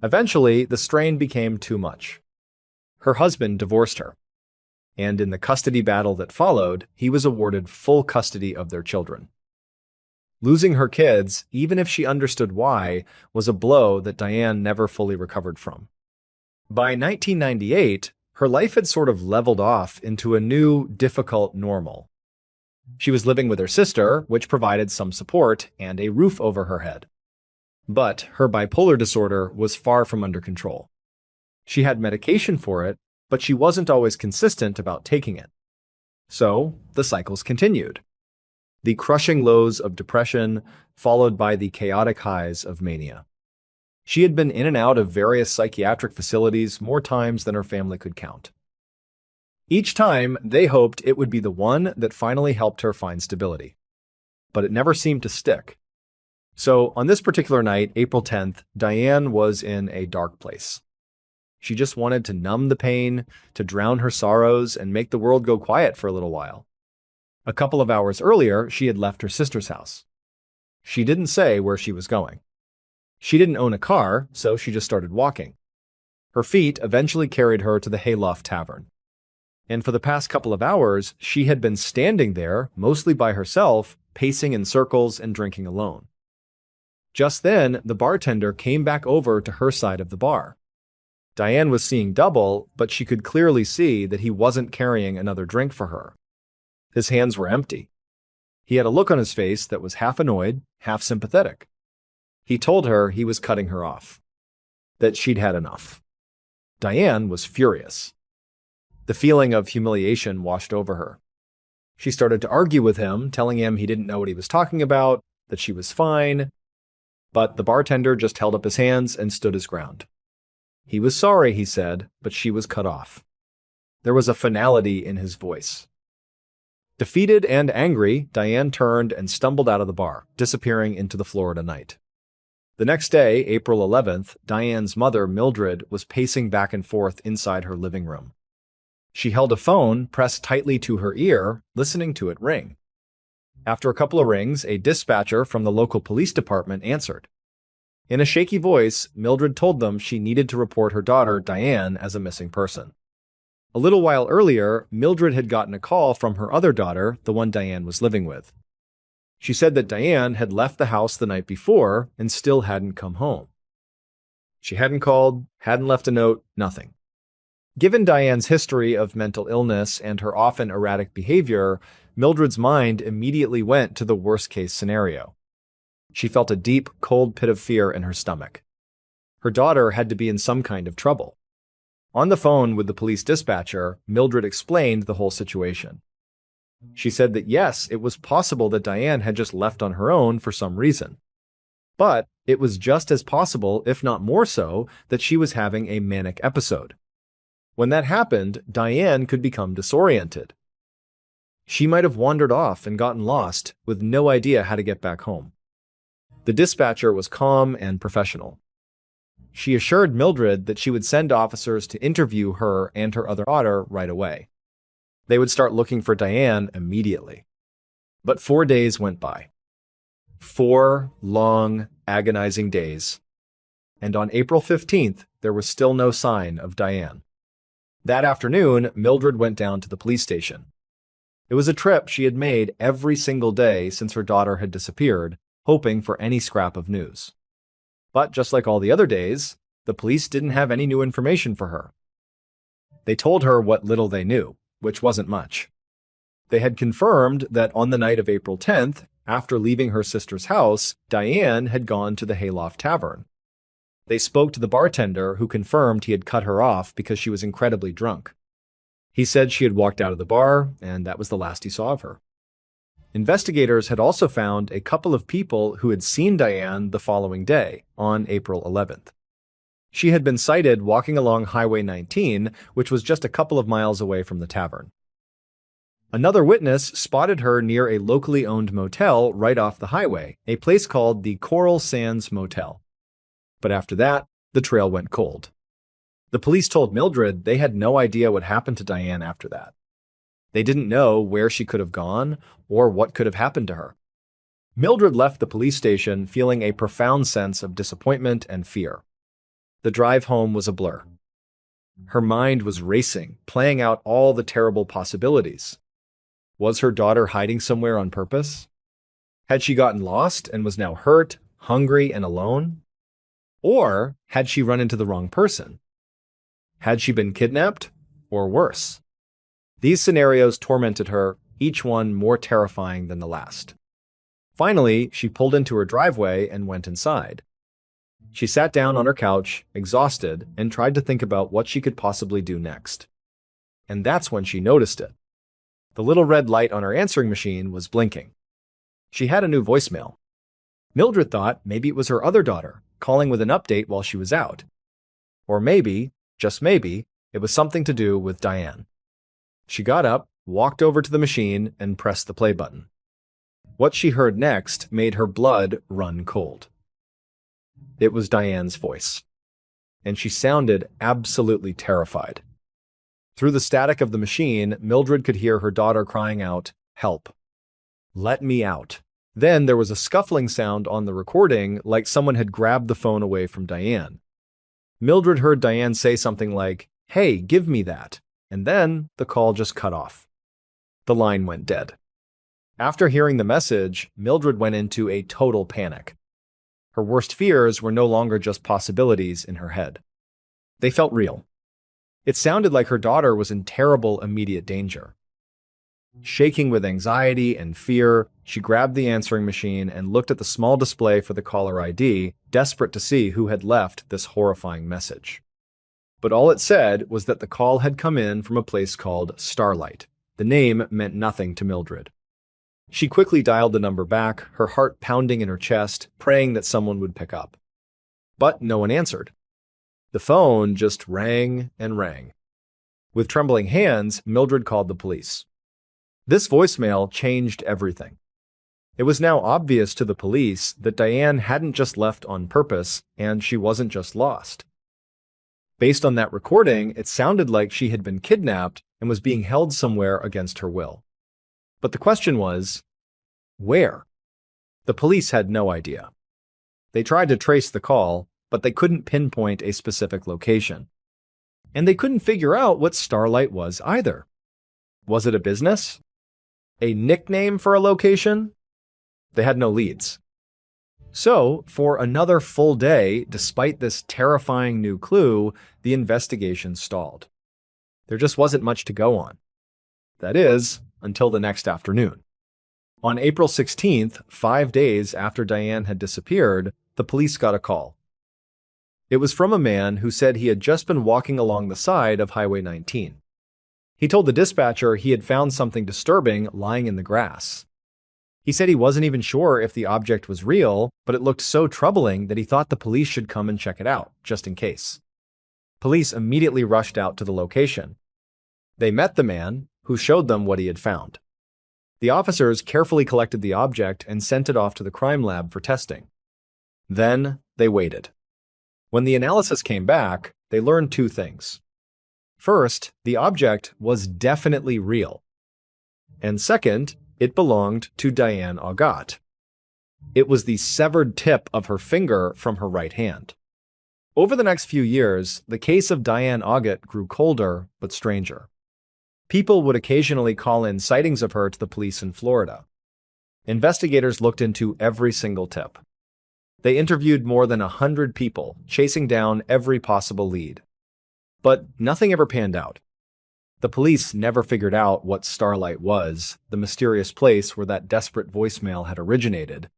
Eventually, the strain became too much. Her husband divorced her, and in the custody battle that followed, he was awarded full custody of their children. Losing her kids, even if she understood why, was a blow that Diane never fully recovered from. By 1998, her life had sort of leveled off into a new, difficult normal. She was living with her sister, which provided some support and a roof over her head. But her bipolar disorder was far from under control. She had medication for it, but she wasn't always consistent about taking it. So, the cycles continued. The crushing lows of depression, followed by the chaotic highs of mania. She had been in and out of various psychiatric facilities more times than her family could count. Each time, they hoped it would be the one that finally helped her find stability. But it never seemed to stick. So, on this particular night, April 10th, Diane was in a dark place. She just wanted to numb the pain, to drown her sorrows, and make the world go quiet for a little while. A couple of hours earlier, she had left her sister's house. She didn't say where she was going. She didn't own a car, so she just started walking. Her feet eventually carried her to the Hayloft Tavern. And for the past couple of hours, she had been standing there, mostly by herself, pacing in circles and drinking alone. Just then, the bartender came back over to her side of the bar. Diane was seeing double, but she could clearly see that he wasn't carrying another drink for her. His hands were empty. He had a look on his face that was half annoyed, half sympathetic. He told her he was cutting her off, that she'd had enough. Diane was furious. The feeling of humiliation washed over her. She started to argue with him, telling him he didn't know what he was talking about, that she was fine. But the bartender just held up his hands and stood his ground. He was sorry, he said, but she was cut off. There was a finality in his voice. Defeated and angry, Diane turned and stumbled out of the bar, disappearing into the Florida night. The next day, April 11th, Diane's mother, Mildred, was pacing back and forth inside her living room. She held a phone pressed tightly to her ear, listening to it ring. After a couple of rings, a dispatcher from the local police department answered. In a shaky voice, Mildred told them she needed to report her daughter, Diane, as a missing person. A little while earlier, Mildred had gotten a call from her other daughter, the one Diane was living with. She said that Diane had left the house the night before and still hadn't come home. She hadn't called, hadn't left a note, nothing. Given Diane's history of mental illness and her often erratic behavior, Mildred's mind immediately went to the worst-case scenario. She felt a deep, cold pit of fear in her stomach. Her daughter had to be in some kind of trouble. On the phone with the police dispatcher, Mildred explained the whole situation. She said that yes, it was possible that Diane had just left on her own for some reason. But it was just as possible, if not more so, that she was having a manic episode. When that happened, Diane could become disoriented. She might have wandered off and gotten lost with no idea how to get back home. The dispatcher was calm and professional. She assured Mildred that she would send officers to interview her and her other daughter right away. They would start looking for Diane immediately. But 4 days went by. 4 long, agonizing days. And on April 15th, there was still no sign of Diane. That afternoon, Mildred went down to the police station. It was a trip she had made every single day since her daughter had disappeared, hoping for any scrap of news. But just like all the other days, the police didn't have any new information for her. They told her what little they knew, which wasn't much. They had confirmed that on the night of April 10th, after leaving her sister's house, Diane had gone to the Hayloft Tavern. They spoke to the bartender, who confirmed he had cut her off because she was incredibly drunk. He said she had walked out of the bar, and that was the last he saw of her. Investigators had also found a couple of people who had seen Diane the following day, on April 11th. She had been sighted walking along Highway 19, which was just a couple of miles away from the tavern. Another witness spotted her near a locally owned motel right off the highway, a place called the Coral Sands Motel. But after that, the trail went cold. The police told Mildred they had no idea what happened to Diane after that. They didn't know where she could have gone or what could have happened to her. Mildred left the police station feeling a profound sense of disappointment and fear. The drive home was a blur. Her mind was racing, playing out all the terrible possibilities. Was her daughter hiding somewhere on purpose? Had she gotten lost and was now hurt, hungry, and alone? Or had she run into the wrong person? Had she been kidnapped? Or worse? These scenarios tormented her, each one more terrifying than the last. Finally, she pulled into her driveway and went inside. She sat down on her couch, exhausted, and tried to think about what she could possibly do next. And that's when she noticed it. The little red light on her answering machine was blinking. She had a new voicemail. Mildred thought maybe it was her other daughter, calling with an update while she was out. Or maybe, just maybe, it was something to do with Diane. She got up, walked over to the machine, and pressed the play button. What she heard next made her blood run cold. It was Diane's voice, and she sounded absolutely terrified. Through the static of the machine, Mildred could hear her daughter crying out, "Help! Let me out!" Then there was a scuffling sound on the recording, like someone had grabbed the phone away from Diane. Mildred heard Diane say something like, "Hey, give me that," and then the call just cut off. The line went dead. After hearing the message, Mildred went into a total panic. Her worst fears were no longer just possibilities in her head. They felt real. It sounded like her daughter was in terrible immediate danger. Shaking with anxiety and fear, she grabbed the answering machine and looked at the small display for the caller ID, desperate to see who had left this horrifying message. But all it said was that the call had come in from a place called Starlight. The name meant nothing to Mildred. She quickly dialed the number back, her heart pounding in her chest, praying that someone would pick up. But no one answered. The phone just rang and rang. With trembling hands, Mildred called the police. This voicemail changed everything. It was now obvious to the police that Diane hadn't just left on purpose, and she wasn't just lost. Based on that recording, it sounded like she had been kidnapped and was being held somewhere against her will. But the question was, where? The police had no idea. They tried to trace the call, but they couldn't pinpoint a specific location. And they couldn't figure out what Starlight was either. Was it a business? A nickname for a location? They had no leads. So, for another full day, despite this terrifying new clue, the investigation stalled. There just wasn't much to go on. That is, until the next afternoon. On April 16th, 5 days after Diane had disappeared, the police got a call. It was from a man who said he had just been walking along the side of Highway 19. He told the dispatcher he had found something disturbing lying in the grass. He said he wasn't even sure if the object was real, but it looked so troubling that he thought the police should come and check it out, just in case. Police immediately rushed out to the location. They met the man, who showed them what he had found. The officers carefully collected the object and sent it off to the crime lab for testing. Then they waited. When the analysis came back, they learned two things. First, the object was definitely real. And second, it belonged to Diane Augat. It was the severed tip of her finger from her right hand. Over the next few years, the case of Diane Augat grew colder but stranger. People would occasionally call in sightings of her to the police in Florida. Investigators looked into every single tip. They interviewed more than 100 people, chasing down every possible lead. But nothing ever panned out. The police never figured out what Starlight was, the mysterious place where that desperate voicemail had originated.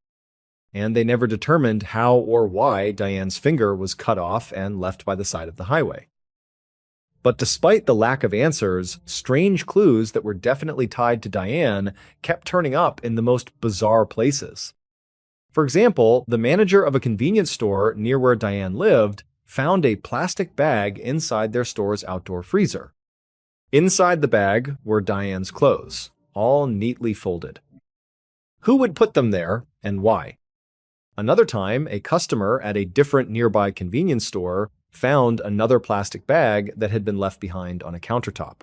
And they never determined how or why Diane's finger was cut off and left by the side of the highway. But despite the lack of answers, strange clues that were definitely tied to Diane kept turning up in the most bizarre places. For example, the manager of a convenience store near where Diane lived found a plastic bag inside their store's outdoor freezer. Inside the bag were Diane's clothes, all neatly folded. Who would put them there and why? Another time, a customer at a different nearby convenience store found another plastic bag that had been left behind on a countertop.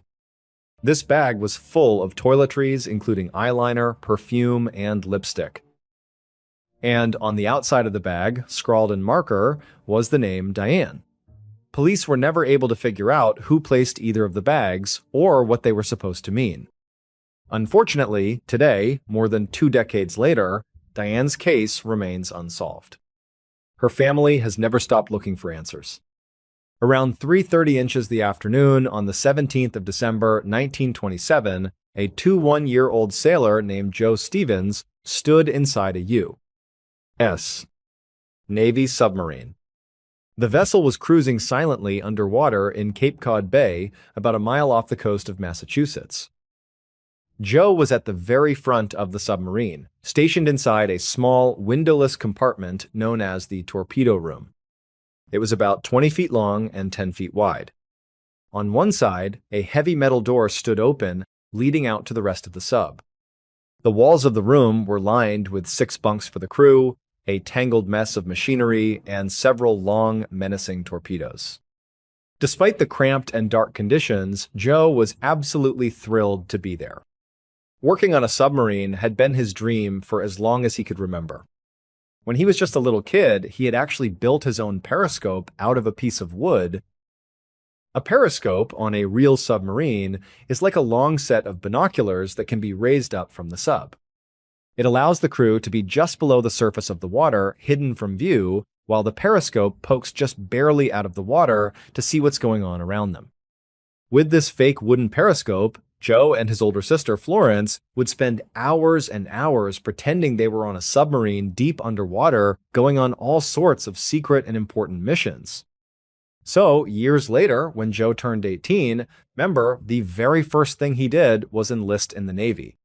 This bag was full of toiletries, including eyeliner, perfume, and lipstick. And on the outside of the bag, scrawled in marker, was the name Diane. Police were never able to figure out who placed either of the bags or what they were supposed to mean. Unfortunately, today, more than 2 decades later, Diane's case remains unsolved. Her family has never stopped looking for answers. Around 3:30 inches the afternoon on the 17th of December, 1927, a 21-year-old sailor named Joe Stevens stood inside a U.S. Navy submarine. The vessel was cruising silently underwater in Cape Cod Bay, about a mile off the coast of Massachusetts. Joe was at the very front of the submarine, stationed inside a small, windowless compartment known as the torpedo room. It was about 20 feet long and 10 feet wide. On one side, a heavy metal door stood open, leading out to the rest of the sub. The walls of the room were lined with 6 bunks for the crew, a tangled mess of machinery, and several long, menacing torpedoes. Despite the cramped and dark conditions, Joe was absolutely thrilled to be there. Working on a submarine had been his dream for as long as he could remember. When he was just a little kid, he had actually built his own periscope out of a piece of wood. A periscope on a real submarine is like a long set of binoculars that can be raised up from the sub. It allows the crew to be just below the surface of the water, hidden from view, while the periscope pokes just barely out of the water to see what's going on around them. With this fake wooden periscope, Joe and his older sister, Florence, would spend hours and hours pretending they were on a submarine deep underwater, going on all sorts of secret and important missions. So, years later, when Joe turned 18, remember, the very first thing he did was enlist in the Navy.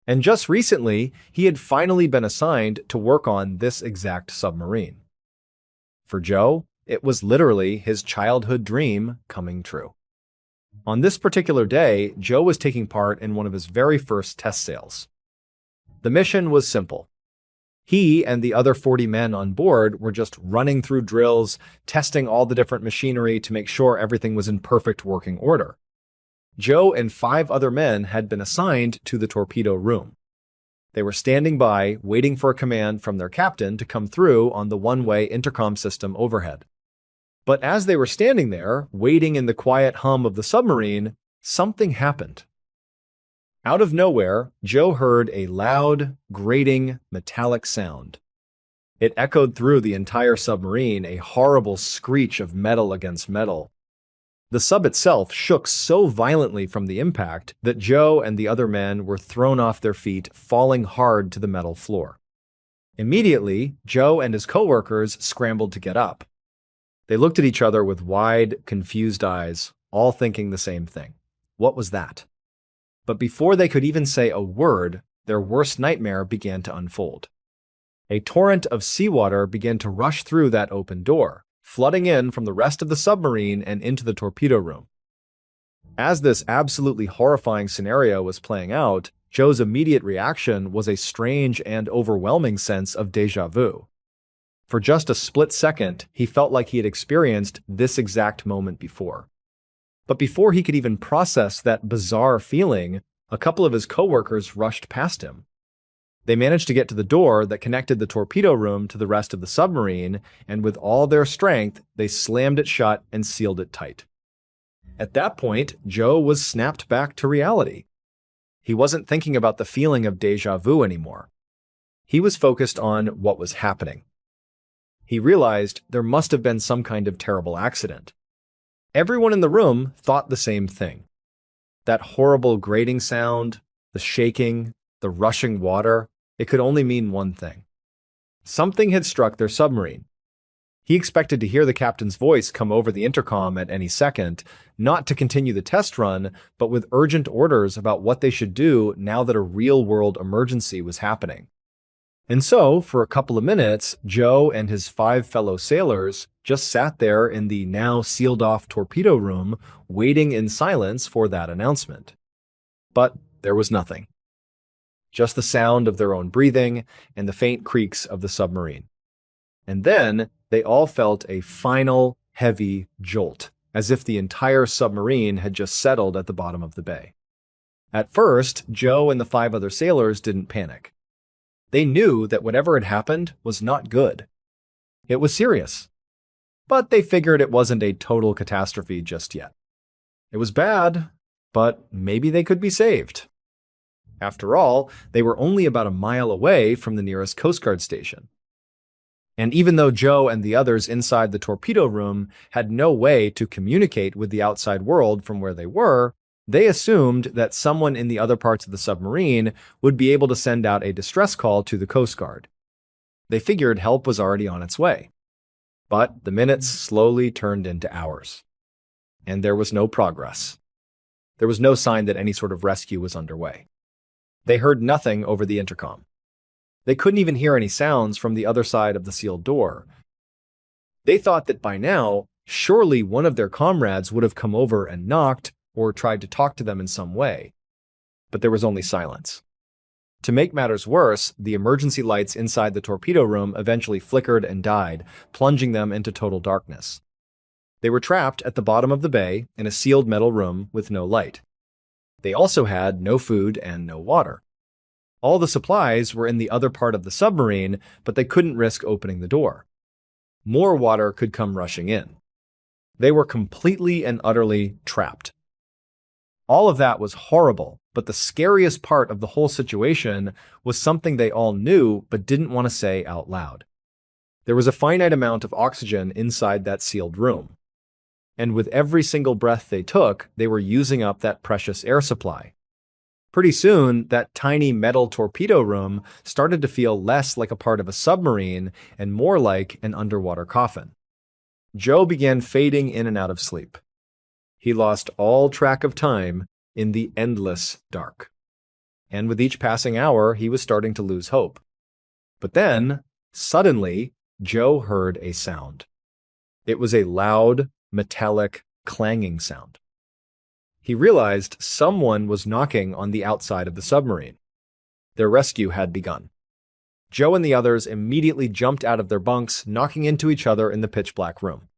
And just recently, he had finally been assigned to work on this exact submarine. For Joe, it was literally his childhood dream coming true. On this particular day, Joe was taking part in one of his very first test sails. The mission was simple. He and the other 40 men on board were just running through drills, testing all the different machinery to make sure everything was in perfect working order. Joe and 5 other men had been assigned to the torpedo room. They were standing by, waiting for a command from their captain to come through on the one-way intercom system overhead. But as they were standing there, waiting in the quiet hum of the submarine, something happened. Out of nowhere, Joe heard a loud, grating, metallic sound. It echoed through the entire submarine, a horrible screech of metal against metal. The sub itself shook so violently from the impact that Joe and the other men were thrown off their feet, falling hard to the metal floor. Immediately, Joe and his coworkers scrambled to get up. They looked at each other with wide, confused eyes, all thinking the same thing. What was that? But before they could even say a word, their worst nightmare began to unfold. A torrent of seawater began to rush through that open door, flooding in from the rest of the submarine and into the torpedo room. As this absolutely horrifying scenario was playing out, Joe's immediate reaction was a strange and overwhelming sense of déjà vu. For just a split second, he felt like he had experienced this exact moment before. But before he could even process that bizarre feeling, a couple of his coworkers rushed past him. They managed to get to the door that connected the torpedo room to the rest of the submarine, and with all their strength, they slammed it shut and sealed it tight. At that point, Joe was snapped back to reality. He wasn't thinking about the feeling of déjà vu anymore. He was focused on what was happening. He realized there must have been some kind of terrible accident. Everyone in the room thought the same thing. That horrible grating sound, the shaking, the rushing water, it could only mean one thing. Something had struck their submarine. He expected to hear the captain's voice come over the intercom at any second, not to continue the test run, but with urgent orders about what they should do now that a real-world emergency was happening. And so, for a couple of minutes, Joe and his 5 fellow sailors just sat there in the now sealed-off torpedo room, waiting in silence for that announcement. But there was nothing. Just the sound of their own breathing and the faint creaks of the submarine. And then they all felt a final, heavy jolt, as if the entire submarine had just settled at the bottom of the bay. At first, Joe and the 5 other sailors didn't panic. They knew that whatever had happened was not good. It was serious. But they figured it wasn't a total catastrophe just yet. It was bad, but maybe they could be saved. After all, they were only about a mile away from the nearest Coast Guard station. And even though Joe and the others inside the torpedo room had no way to communicate with the outside world from where they were, they assumed that someone in the other parts of the submarine would be able to send out a distress call to the Coast Guard. They figured help was already on its way. But the minutes slowly turned into hours. And there was no progress. There was no sign that any sort of rescue was underway. They heard nothing over the intercom. They couldn't even hear any sounds from the other side of the sealed door. They thought that by now, surely one of their comrades would have come over and knocked or tried to talk to them in some way. But there was only silence. To make matters worse, the emergency lights inside the torpedo room eventually flickered and died, plunging them into total darkness. They were trapped at the bottom of the bay in a sealed metal room with no light. They also had no food and no water. All the supplies were in the other part of the submarine, but they couldn't risk opening the door. More water could come rushing in. They were completely and utterly trapped. All of that was horrible, but the scariest part of the whole situation was something they all knew but didn't want to say out loud. There was a finite amount of oxygen inside that sealed room. And with every single breath they took, they were using up that precious air supply. Pretty soon, that tiny metal torpedo room started to feel less like a part of a submarine and more like an underwater coffin. Joe began fading in and out of sleep. He lost all track of time in the endless dark. And with each passing hour, he was starting to lose hope. But then, suddenly, Joe heard a sound. It was a loud, metallic, clanging sound. He realized someone was knocking on the outside of the submarine. Their rescue had begun. Joe and the others immediately jumped out of their bunks, knocking into each other in the pitch-black room.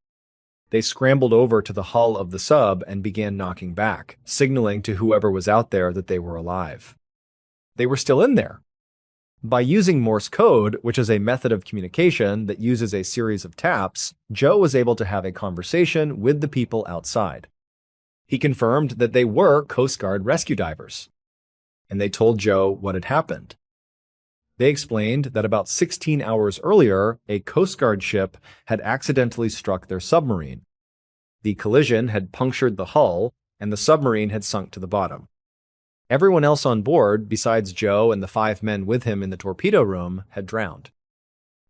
They scrambled over to the hull of the sub and began knocking back, signaling to whoever was out there that they were alive. They were still in there. By using Morse code, which is a method of communication that uses a series of taps, Joe was able to have a conversation with the people outside. He confirmed that they were Coast Guard rescue divers. And they told Joe what had happened. They explained that about 16 hours earlier, a Coast Guard ship had accidentally struck their submarine. The collision had punctured the hull, and the submarine had sunk to the bottom. Everyone else on board, besides Joe and the 5 men with him in the torpedo room, had drowned.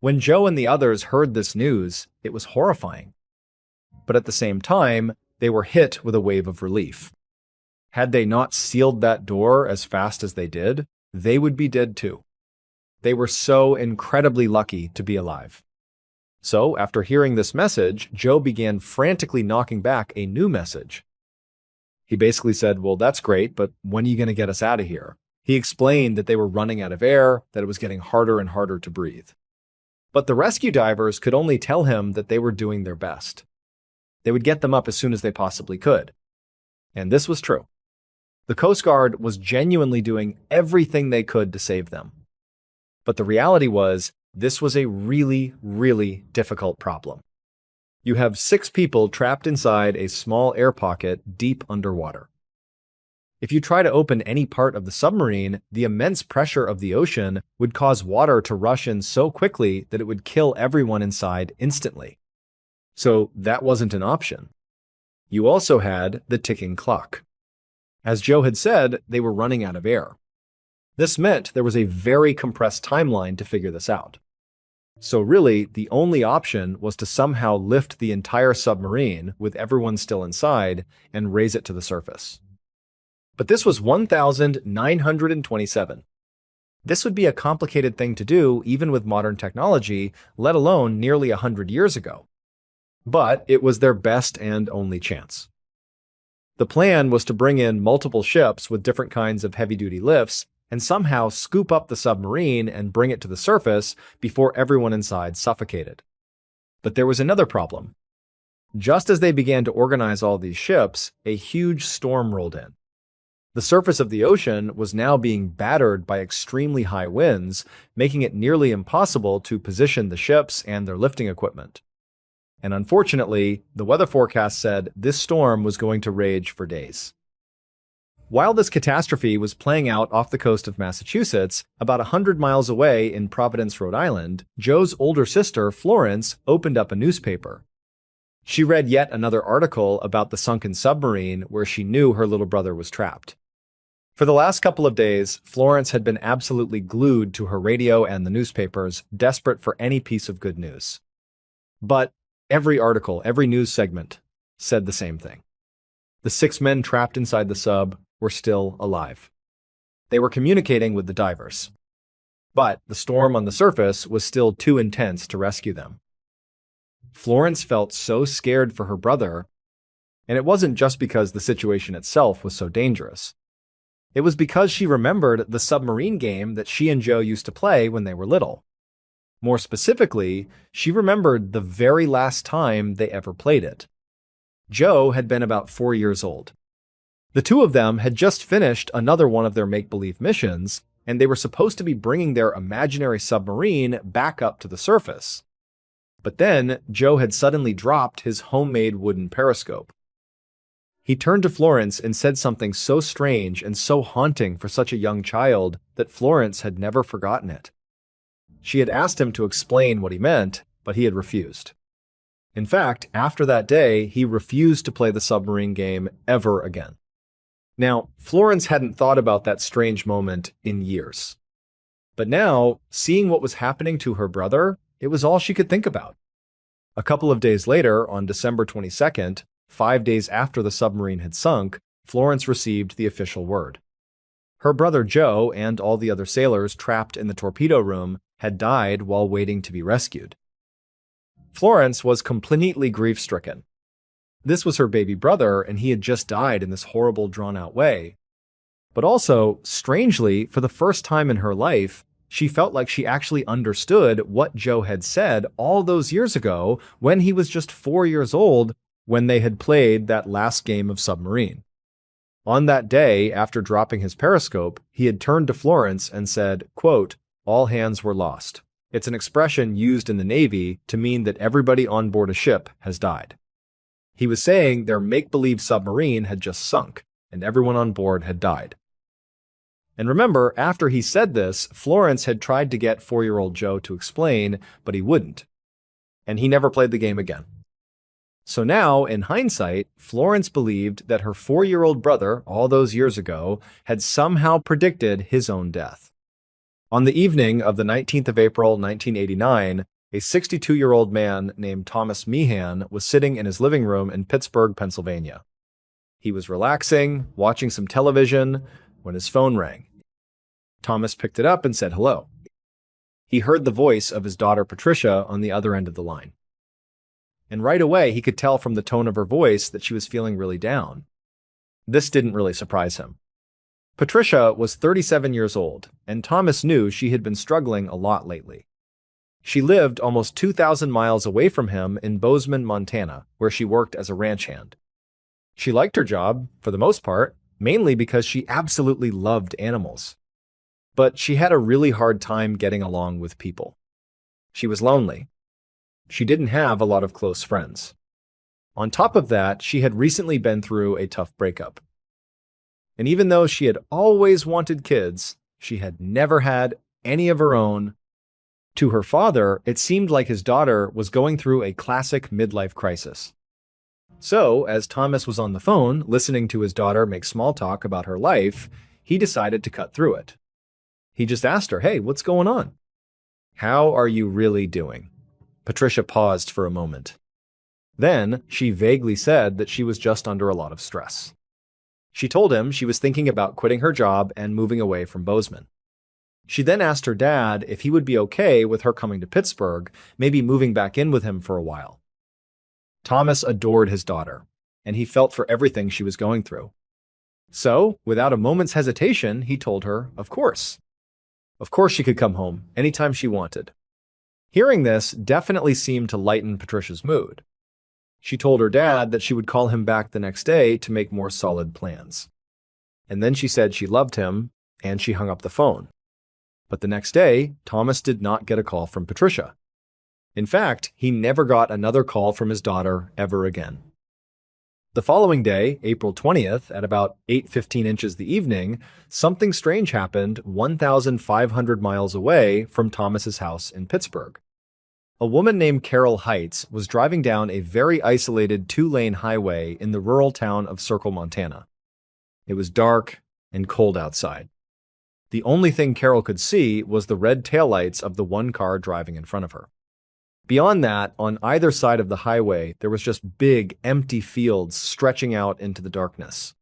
When Joe and the others heard this news, it was horrifying. but at the same time, they were hit with a wave of relief. Had they not sealed that door as fast as they did, they would be dead too. They were so incredibly lucky to be alive. So, after hearing this message, Joe began frantically knocking back a new message. He basically said, "Well, that's great, but when are you going to get us out of here?" He explained that they were running out of air, that it was getting harder and harder to breathe. But the rescue divers could only tell him that they were doing their best. They would get them up as soon as they possibly could. And this was true. The Coast Guard was genuinely doing everything they could to save them. But the reality was, this was a really, really difficult problem. You have 6 people trapped inside a small air pocket deep underwater. If you try to open any part of the submarine, the immense pressure of the ocean would cause water to rush in so quickly that it would kill everyone inside instantly. So that wasn't an option. You also had the ticking clock. As Joe had said, they were running out of air. This meant there was a very compressed timeline to figure this out. So really, the only option was to somehow lift the entire submarine with everyone still inside and raise it to the surface. But this was 1927. This would be a complicated thing to do even with modern technology, let alone nearly 100 years ago. But it was their best and only chance. The plan was to bring in multiple ships with different kinds of heavy-duty lifts and somehow scoop up the submarine and bring it to the surface before everyone inside suffocated. But there was another problem. Just as they began to organize all these ships, a huge storm rolled in. The surface of the ocean was now being battered by extremely high winds, making it nearly impossible to position the ships and their lifting equipment. And unfortunately, the weather forecast said this storm was going to rage for days. While this catastrophe was playing out off the coast of Massachusetts, about 100 miles away in Providence, Rhode Island, Joe's older sister, Florence, opened up a newspaper. She read yet another article about the sunken submarine where she knew her little brother was trapped. For the last couple of days, Florence had been absolutely glued to her radio and the newspapers, desperate for any piece of good news. But every article, every news segment, said the same thing. The 6 men trapped inside the sub were still alive. They were communicating with the divers. But the storm on the surface was still too intense to rescue them. Florence felt so scared for her brother, and it wasn't just because the situation itself was so dangerous. It was because she remembered the submarine game that she and Joe used to play when they were little. More specifically, she remembered the very last time they ever played it. Joe had been about 4 years old. The two of them had just finished another one of their make-believe missions, and they were supposed to be bringing their imaginary submarine back up to the surface. But then, Joe had suddenly dropped his homemade wooden periscope. He turned to Florence and said something so strange and so haunting for such a young child that Florence had never forgotten it. She had asked him to explain what he meant, but he had refused. In fact, after that day, he refused to play the submarine game ever again. Now, Florence hadn't thought about that strange moment in years. But now, seeing what was happening to her brother, it was all she could think about. A couple of days later, on December 22nd, 5 days after the submarine had sunk, Florence received the official word. Her brother Joe and all the other sailors trapped in the torpedo room had died while waiting to be rescued. Florence was completely grief-stricken. This was her baby brother, and he had just died in this horrible, drawn-out way. But also, strangely, for the first time in her life, she felt like she actually understood what Joe had said all those years ago when he was just 4 years old when they had played that last game of submarine. On that day, after dropping his periscope, he had turned to Florence and said, quote, "All hands were lost." It's an expression used in the Navy to mean that everybody on board a ship has died. He was saying their make-believe submarine had just sunk, and everyone on board had died. And remember, after he said this, Florence had tried to get 4-year-old Joe to explain, but he wouldn't. And he never played the game again. So now, in hindsight, Florence believed that her 4-year-old brother, all those years ago, had somehow predicted his own death. On the evening of the 19th of April, 1989, A 62-year-old man named Thomas Meehan was sitting in his living room in Pittsburgh, Pennsylvania. He was relaxing, watching some television, when his phone rang. Thomas picked it up and said hello. He heard the voice of his daughter Patricia on the other end of the line. And right away, he could tell from the tone of her voice that she was feeling really down. This didn't really surprise him. Patricia was 37 years old, and Thomas knew she had been struggling a lot lately. She lived almost 2,000 miles away from him in Bozeman, Montana, where she worked as a ranch hand. She liked her job, for the most part, mainly because she absolutely loved animals. But she had a really hard time getting along with people. She was lonely. She didn't have a lot of close friends. On top of that, she had recently been through a tough breakup. And even though she had always wanted kids, she had never had any of her own. To her father, it seemed like his daughter was going through a classic midlife crisis. So, as Thomas was on the phone, listening to his daughter make small talk about her life, he decided to cut through it. He just asked her, "Hey, what's going on? How are you really doing?" Patricia paused for a moment. Then, she vaguely said that she was just under a lot of stress. She told him she was thinking about quitting her job and moving away from Bozeman. She then asked her dad if he would be okay with her coming to Pittsburgh, maybe moving back in with him for a while. Thomas adored his daughter, and he felt for everything she was going through. So, without a moment's hesitation, he told her, of course. Of course she could come home anytime she wanted. Hearing this definitely seemed to lighten Patricia's mood. She told her dad that she would call him back the next day to make more solid plans. And then she said she loved him, and she hung up the phone. But the next day, Thomas did not get a call from Patricia. In fact, he never got another call from his daughter ever again. The following day, April 20th, at about 8:15 inches the evening, something strange happened 1,500 miles away from Thomas's house in Pittsburgh. A woman named Carol Heights was driving down a very isolated two-lane highway in the rural town of Circle, Montana. It was dark and cold outside. The only thing Carol could see was the red taillights of the one car driving in front of her. Beyond that, on either side of the highway, there was just big, empty fields stretching out into the darkness.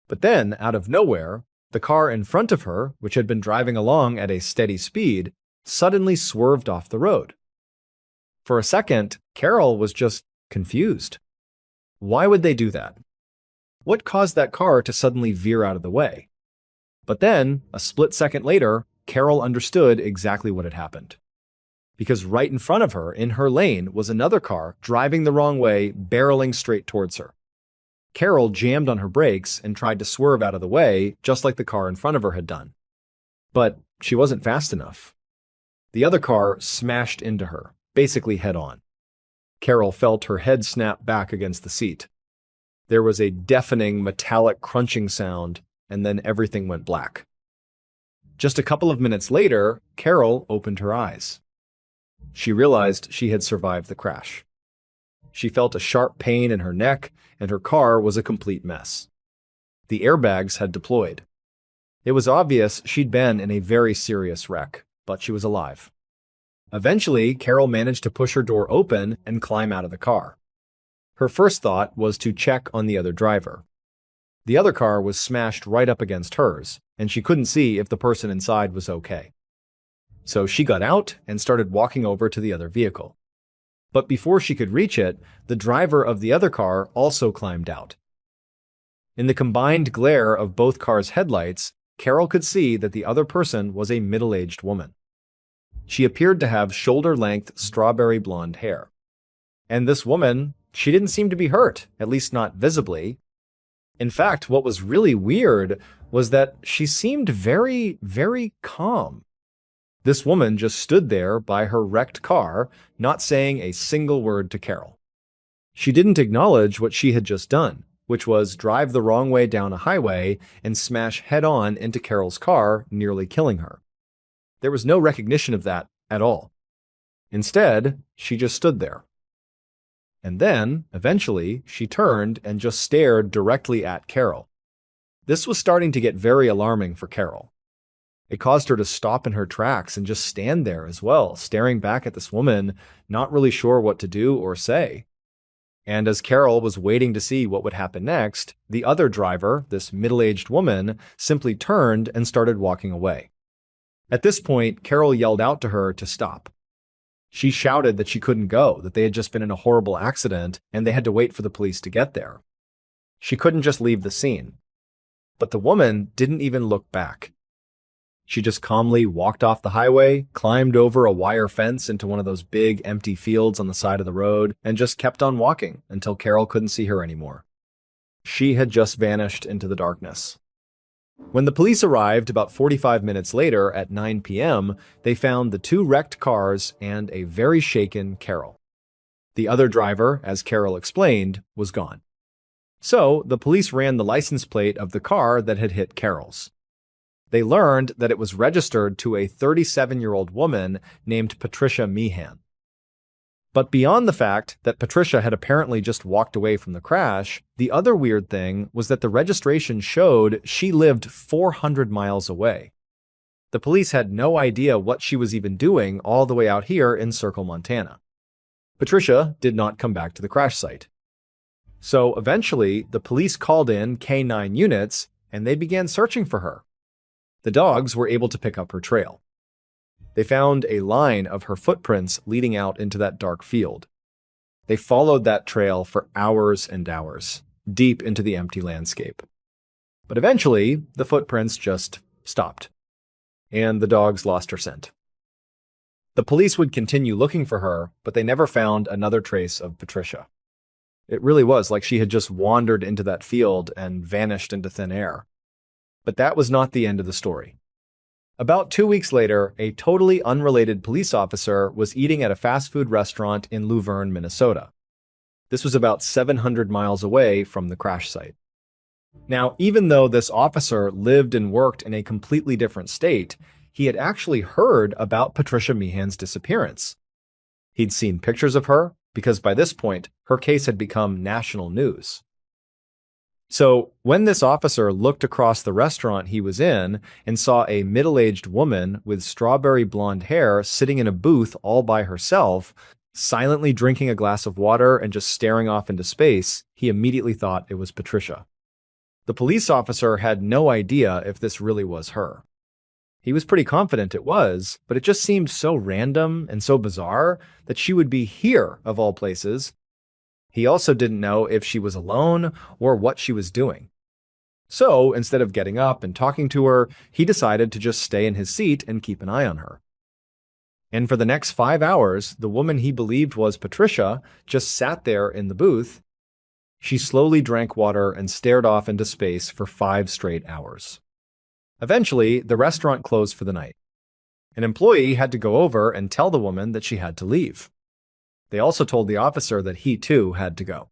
But then, out of nowhere, the car in front of her, which had been driving along at a steady speed, suddenly swerved off the road. For a second, Carol was just confused. Why would they do that? What caused that car to suddenly veer out of the way? But then, a split second later, Carol understood exactly what had happened. Because right in front of her, in her lane, was another car driving the wrong way, barreling straight towards her. Carol jammed on her brakes and tried to swerve out of the way, just like the car in front of her had done. But she wasn't fast enough. The other car smashed into her, basically head-on. Carol felt her head snap back against the seat. There was a deafening, metallic crunching sound, and then everything went black. Just a couple of minutes later, Carol opened her eyes. She realized she had survived the crash. She felt a sharp pain in her neck, and her car was a complete mess. The airbags had deployed. It was obvious she'd been in a very serious wreck, but she was alive. Eventually, Carol managed to push her door open and climb out of the car. Her first thought was to check on the other driver. The other car was smashed right up against hers, and she couldn't see if the person inside was okay. So she got out and started walking over to the other vehicle. But before she could reach it, the driver of the other car also climbed out. In the combined glare of both cars' headlights, Carol could see that the other person was a middle-aged woman. She appeared to have shoulder-length strawberry blonde hair. And this woman, she didn't seem to be hurt, at least not visibly. In fact, what was really weird was that she seemed very, very calm. This woman just stood there by her wrecked car, not saying a single word to Carol. She didn't acknowledge what she had just done, which was drive the wrong way down a highway and smash head-on into Carol's car, nearly killing her. There was no recognition of that at all. Instead, she just stood there. And then, eventually, she turned and just stared directly at Carol. This was starting to get very alarming for Carol. It caused her to stop in her tracks and just stand there as well, staring back at this woman, not really sure what to do or say. And as Carol was waiting to see what would happen next, the other driver, this middle-aged woman, simply turned and started walking away. At this point, Carol yelled out to her to stop. She shouted that she couldn't go, that they had just been in a horrible accident and they had to wait for the police to get there. She couldn't just leave the scene. But the woman didn't even look back. She just calmly walked off the highway, climbed over a wire fence into one of those big empty fields on the side of the road, and just kept on walking until Carol couldn't see her anymore. She had just vanished into the darkness. When the police arrived about 45 minutes later at 9 p.m., they found the two wrecked cars and a very shaken Carol. The other driver, as Carol explained, was gone. So the police ran the license plate of the car that had hit Carol's. They learned that it was registered to a 37-year-old woman named Patricia Meehan. But beyond the fact that Patricia had apparently just walked away from the crash, the other weird thing was that the registration showed she lived 400 miles away. The police had no idea what she was even doing all the way out here in Circle, Montana. Patricia did not come back to the crash site. So eventually, the police called in K9 units and they began searching for her. The dogs were able to pick up her trail. They found a line of her footprints leading out into that dark field. They followed that trail for hours and hours, deep into the empty landscape. But eventually, the footprints just stopped, and the dogs lost her scent. The police would continue looking for her, but they never found another trace of Patricia. It really was like she had just wandered into that field and vanished into thin air. But that was not the end of the story. About 2 weeks later, a totally unrelated police officer was eating at a fast food restaurant in Luverne, Minnesota. This was about 700 miles away from the crash site. Now, even though this officer lived and worked in a completely different state, he had actually heard about Patricia Meehan's disappearance. He'd seen pictures of her, because by this point, her case had become national news. So when this officer looked across the restaurant he was in and saw a middle-aged woman with strawberry blonde hair sitting in a booth all by herself, silently drinking a glass of water and just staring off into space, he immediately thought it was Patricia. The police officer had no idea if this really was her. He was pretty confident it was, but it just seemed so random and so bizarre that she would be here, of all places. He also didn't know if she was alone or what she was doing. So, instead of getting up and talking to her, he decided to just stay in his seat and keep an eye on her. And for the next 5 hours, the woman he believed was Patricia just sat there in the booth. She slowly drank water and stared off into space for 5 straight hours. Eventually, the restaurant closed for the night. An employee had to go over and tell the woman that she had to leave. They also told the officer that he too had to go.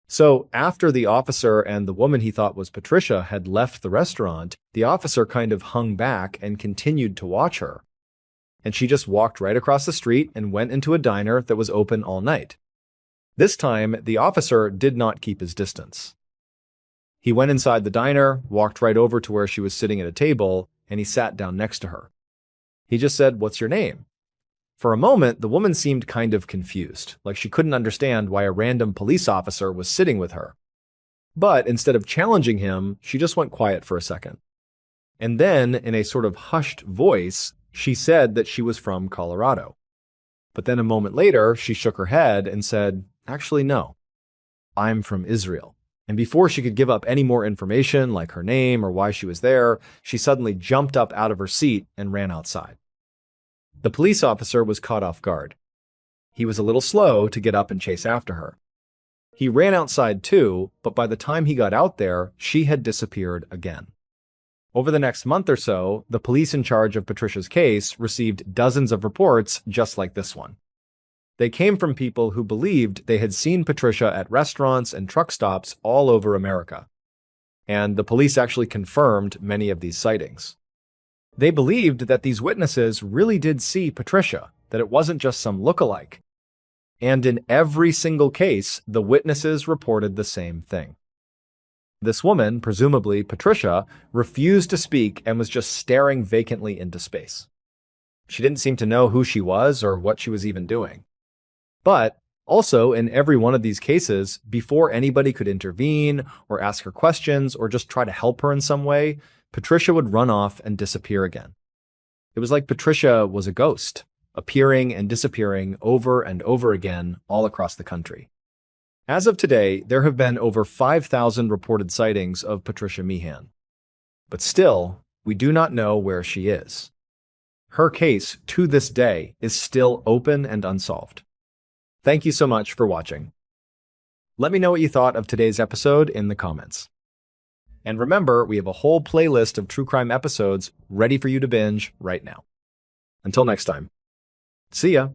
So after the officer and the woman he thought was Patricia had left the restaurant, the officer kind of hung back and continued to watch her. And she just walked right across the street and went into a diner that was open all night. This time, the officer did not keep his distance. He went inside the diner, walked right over to where she was sitting at a table, and he sat down next to her. He just said, "What's your name?" For a moment, the woman seemed kind of confused, like she couldn't understand why a random police officer was sitting with her. But instead of challenging him, she just went quiet for a second. And then, in a sort of hushed voice, she said that she was from Colorado. But then a moment later, she shook her head and said, "Actually, no. I'm from Israel." And before she could give up any more information, like her name or why she was there, she suddenly jumped up out of her seat and ran outside. The police officer was caught off guard. He was a little slow to get up and chase after her. He ran outside too, but by the time he got out there, she had disappeared again. Over the next month or so, the police in charge of Patricia's case received dozens of reports just like this one. They came from people who believed they had seen Patricia at restaurants and truck stops all over America. And the police actually confirmed many of these sightings. They believed that these witnesses really did see Patricia, that it wasn't just some look-alike. And in every single case, the witnesses reported the same thing. This woman, presumably Patricia, refused to speak and was just staring vacantly into space. She didn't seem to know who she was or what she was even doing. But also, in every one of these cases, before anybody could intervene or ask her questions or just try to help her in some way, Patricia would run off and disappear again. It was like Patricia was a ghost, appearing and disappearing over and over again all across the country. As of today, there have been over 5,000 reported sightings of Patricia Meehan. But still, we do not know where she is. Her case, to this day, is still open and unsolved. Thank you so much for watching. Let me know what you thought of today's episode in the comments. And remember, we have a whole playlist of true crime episodes ready for you to binge right now. Until next time. See ya!